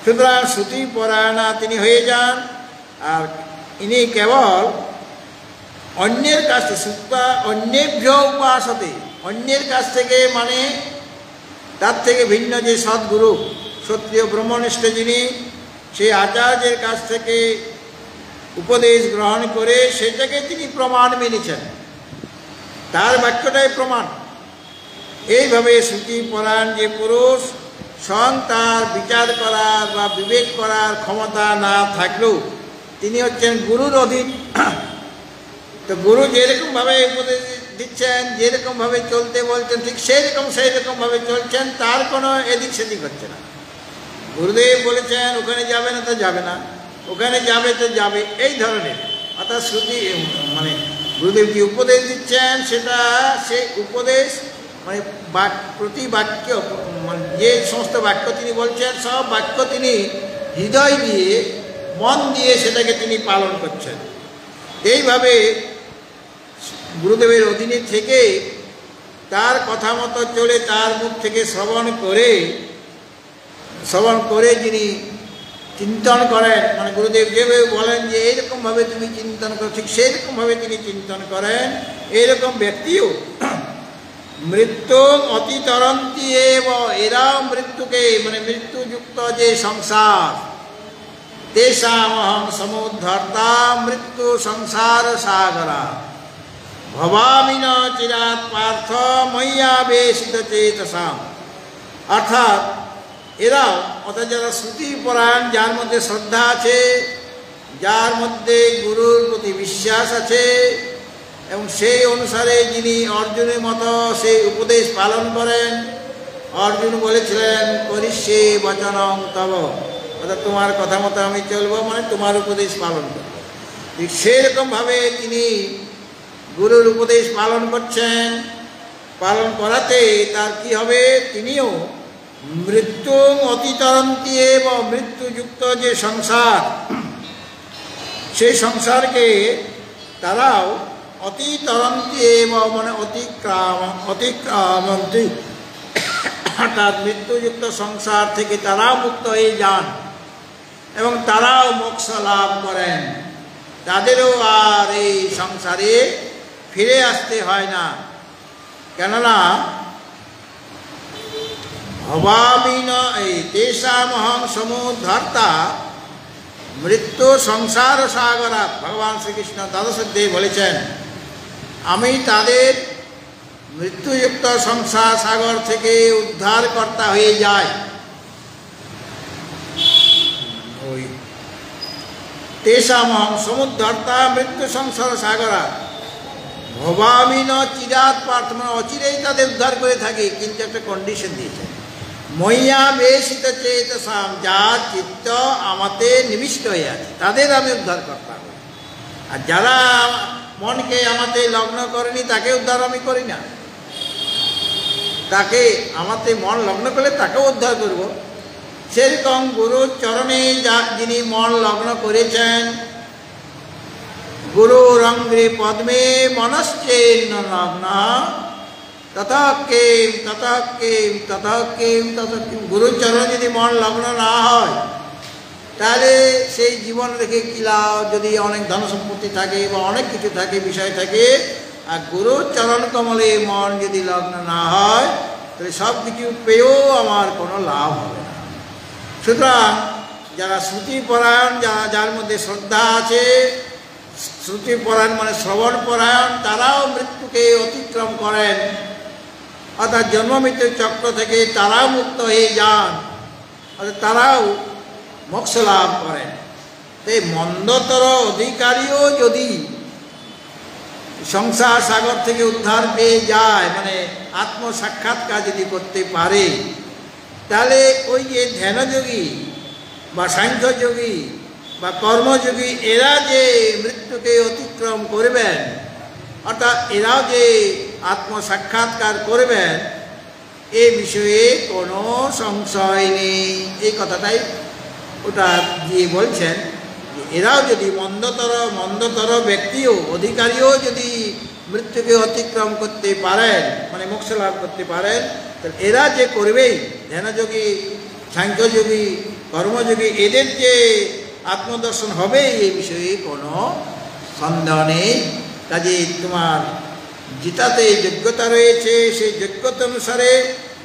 সুতরাং শ্রুতি পরায়ণা তিনি হয়ে যান। আর ইনি কেবল অন্যের কাছ থেকে, শ্রুতা অন্যেভ্য উপাসতে, অন্যের কাছ থেকে, মানে তার থেকে ভিন্ন যে সদ্গুরু, ক্ষত্রিয় ব্রহ্মনিষ্ঠ যিনি, সেই আচার্যের কাছ থেকে উপদেশ গ্রহণ করে সেটাকে তিনি প্রমাণ মেনেছেন, তার বাক্যটাই প্রমাণ। এইভাবে শ্রুতি পরায়ণ যে পুরুষ, স্বয়ং তার বিচার করার বা বিবেক করার ক্ষমতা না থাকলেও তিনি হচ্ছেন গুরুর অধীন। তো গুরু যেরকমভাবে উপদেশ দিচ্ছেন, যেরকমভাবে চলতে বলছেন, ঠিক সেইরকমভাবে চলছেন, তার কোনো এদিক সেদিক হচ্ছে না। গুরুদেব বলেছেন ওখানে যাবে না তো যাবে না, ওখানে যাবে তো যাবে, এই ধরনের। অর্থাৎ শ্রুতি মানে গুরুদেব যে উপদেশ দিচ্ছেন সেটা, সেই উপদেশ মানে প্রতি বাক্য, মানে যে সমস্ত বাক্য তিনি বলছেন, সব বাক্য তিনি হৃদয় দিয়ে, মন দিয়ে সেটাকে তিনি পালন করছেন। এইভাবে গুরুদেবের অধীনে থেকে তার কথা মতো চলে, তার মুখ থেকে শ্রবণ করে যিনি চিন্তন করেন, মানে গুরুদেব যেভাবে বলেন যে এইরকমভাবে তুমি চিন্তন করো, ঠিক সেইরকমভাবে তিনি চিন্তন করেন। এইরকম ব্যক্তিও মৃত্যু অতিতরন্তি এব, এরাও মৃত্যুকে, মানে মৃত্যুযুক্ত যে সংসার, তেষামহং সমুদ্ধর্তা মৃত্যু সংসার সাগরা ভবামি ন চিরাৎ পার্থ ময়্যাবেশিত চেতসাম। অর্থাৎ এরাও, অর্থাৎ যারা শ্রুতি পরায়ণ, যার মধ্যে শ্রদ্ধা আছে, যার মধ্যে গুরুর প্রতি বিশ্বাস আছে, এবং সেই অনুসারে যিনি অর্জুনের মতো সেই উপদেশ পালন করেন। অর্জুন বলেছিলেন করিষ্যে বচনং তব, অর্থাৎ তোমার কথা মতো আমি চলবো, মানে তোমার উপদেশ পালন করবো। ঠিক সেরকমভাবে তিনি গুরুর উপদেশ পালন করছেন। পালন করাতে তার কি হবে, তিনিও মৃত্যু অতিতরন্তি এবং মৃত্যুযুক্ত যে সংসার, সেই সংসারকে তারাও অতিতরন্তি এবং মানে অতিক্রামন্তি, অর্থাৎ মৃত্যুযুক্ত সংসার থেকে তারাও মুক্ত হয়ে যান এবং তারাও মোক্ষ লাভ করেন। তাদেরও আর এই সংসারে ফিরে আসতে হয় না। কেননা ভবামিন এই তেষামহং সমুদ্ধর্তা মৃত্যু সংসার সাগরা। ভগবান শ্রীকৃষ্ণ দ্বাদশ অধ্যায়ে বলেছেন, আমি তাদের মৃত্যুযুক্ত সংসার সাগর থেকে উদ্ধারকর্তা হয়ে যাই। ওই তেষামহং সমুদ্ধর্তা মৃত্যু সংসার সাগরা ভবামি ন চিরাত পার্থ, মানে অচিরেই তাদের উদ্ধার করে থাকি, কিন্তু একটা কন্ডিশন দিয়েছে, মইয়া বেশিত চেতসাম, যার চিত্ত আমাতে নিবিষ্ট হয়ে আছে তাদের আমি উদ্ধার করতাম। আর যারা মনকে আমাতে লগ্ন করেনি তাকে উদ্ধার আমি করি না, তাকে আমাতে মন লগ্ন করলে তাকেও উদ্ধার করব। সেরকম গুরুর চরণে যিনি মন লগ্ন করেছেন, গুরুর অঙ্গ্রে পদ্মে মনশ্চেন্ন লগ্ন, তথা কেম তথা কেম তথা কেম তথা কেম। গুরুর চরণে যদি মন লগ্ন না হয় তাহলে সেই জীবন রেখে কি লাভ? যদি অনেক ধন সম্পত্তি থাকে বা অনেক কিছু থাকে, বিষয় থাকে, আর গুরুর চরণ কমলে মন যদি লগ্ন না হয় তাহলে সব কিছু পেয়েও আমার কোনো লাভ হবে না। সুতরাং যারা শ্রুতিপরায়ণ, যার মধ্যে শ্রদ্ধা আছে, শ্রুতিপরায়ণ মানে শ্রবণ পরায়ণ, তারাও মৃত্যুকে অতিক্রম করেন, অর্থাৎ জন্ম মৃত্যুর চক্র থেকে তারাও মুক্ত হয়ে যান, অর্থাৎ তারাও মোক্ষ লাভ করেন। তাই মন্দতর অধিকারীও যদি সংসার সাগর থেকে উদ্ধার পেয়ে যায়, মানে আত্মসাক্ষাৎকার যদি করতে পারে, তাহলে ওই যে ধ্যানযোগী বা সাংখ্যযোগী বা কর্মযোগী এরা যে মৃত্যুকে অতিক্রম করবেন, অর্থাৎ এরাও যে আত্মসাক্ষাৎকার করবেন, এ বিষয়ে কোনো সংশয় নেই। এই কথাটাই ওটা দিয়ে বলছেন যে এরাও যদি মন্দতর ব্যক্তিও, অধিকারীও যদি মৃত্যুকে অতিক্রম করতে পারেন, মানে মোক্ষ লাভ করতে পারেন, তাহলে এরা যে করবেই, ধ্যানযোগী, সাংখ্যযোগী, কর্মযোগী, এদের যে আত্মদর্শন হবে এই বিষয়ে কোনো সন্দেহ নেই। কাজে তোমার যেটাতে যোগ্যতা রয়েছে সেই যোগ্যতা অনুসারে,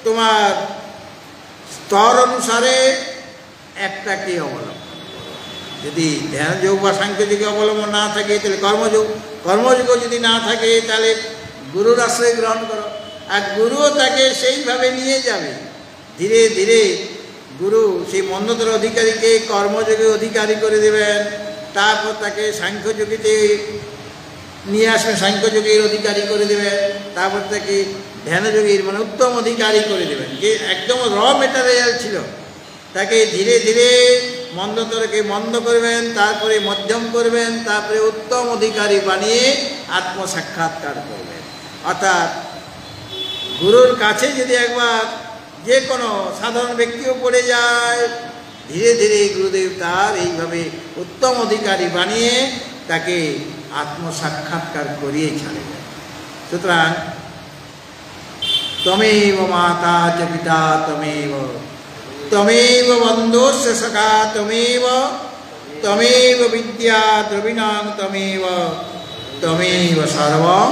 তোমার স্তর অনুসারে একটাকে অবলম্বন। যদি ধ্যানযোগ বা সাংখ্যযোগে অবলম্বন না থাকে তাহলে কর্মযোগ যদি না থাকে তাহলে গুরুর আশ্রয় গ্রহণ করো। আর গুরুও তাকে সেইভাবে নিয়ে যাবে, ধীরে ধীরে গুরু সেই মন্দতর অধিকারীকে কর্মযোগে অধিকারী করে দেবেন, তারপর তাকে সাংখ্যযোগীতে নিয়ে আসবেন, সাংখ্যযোগীর অধিকারী করে দেবেন, তারপর তাকে ধ্যানযোগীর মানে উত্তম অধিকারী করে দেবেন। যে একদম র মেটেরিয়াল ছিল তাকে ধীরে ধীরে মন্দতরকে মন্দ করবেন, তারপরে মধ্যম করবেন, তারপরে উত্তম অধিকারী বানিয়ে আত্মসাক্ষাৎকার করবেন। অর্থাৎ গুরুর কাছে যদি একবার যে কোনো সাধারণ ব্যক্তিও পড়ে যায়, ধীরে ধীরে গুরুদেব তার এইভাবে উত্তম অধিকারী বানিয়ে তাকে আত্মসাক্ষাৎকার করিয়ে ছাড়বেন। সুতরাং তমেব মাতা চ পিতা তমেব, তমেব বন্ধুশ্চ সখা তমেব, তমেব বিদ্যা দ্রবিণাং তমেব, তমেব সর্বং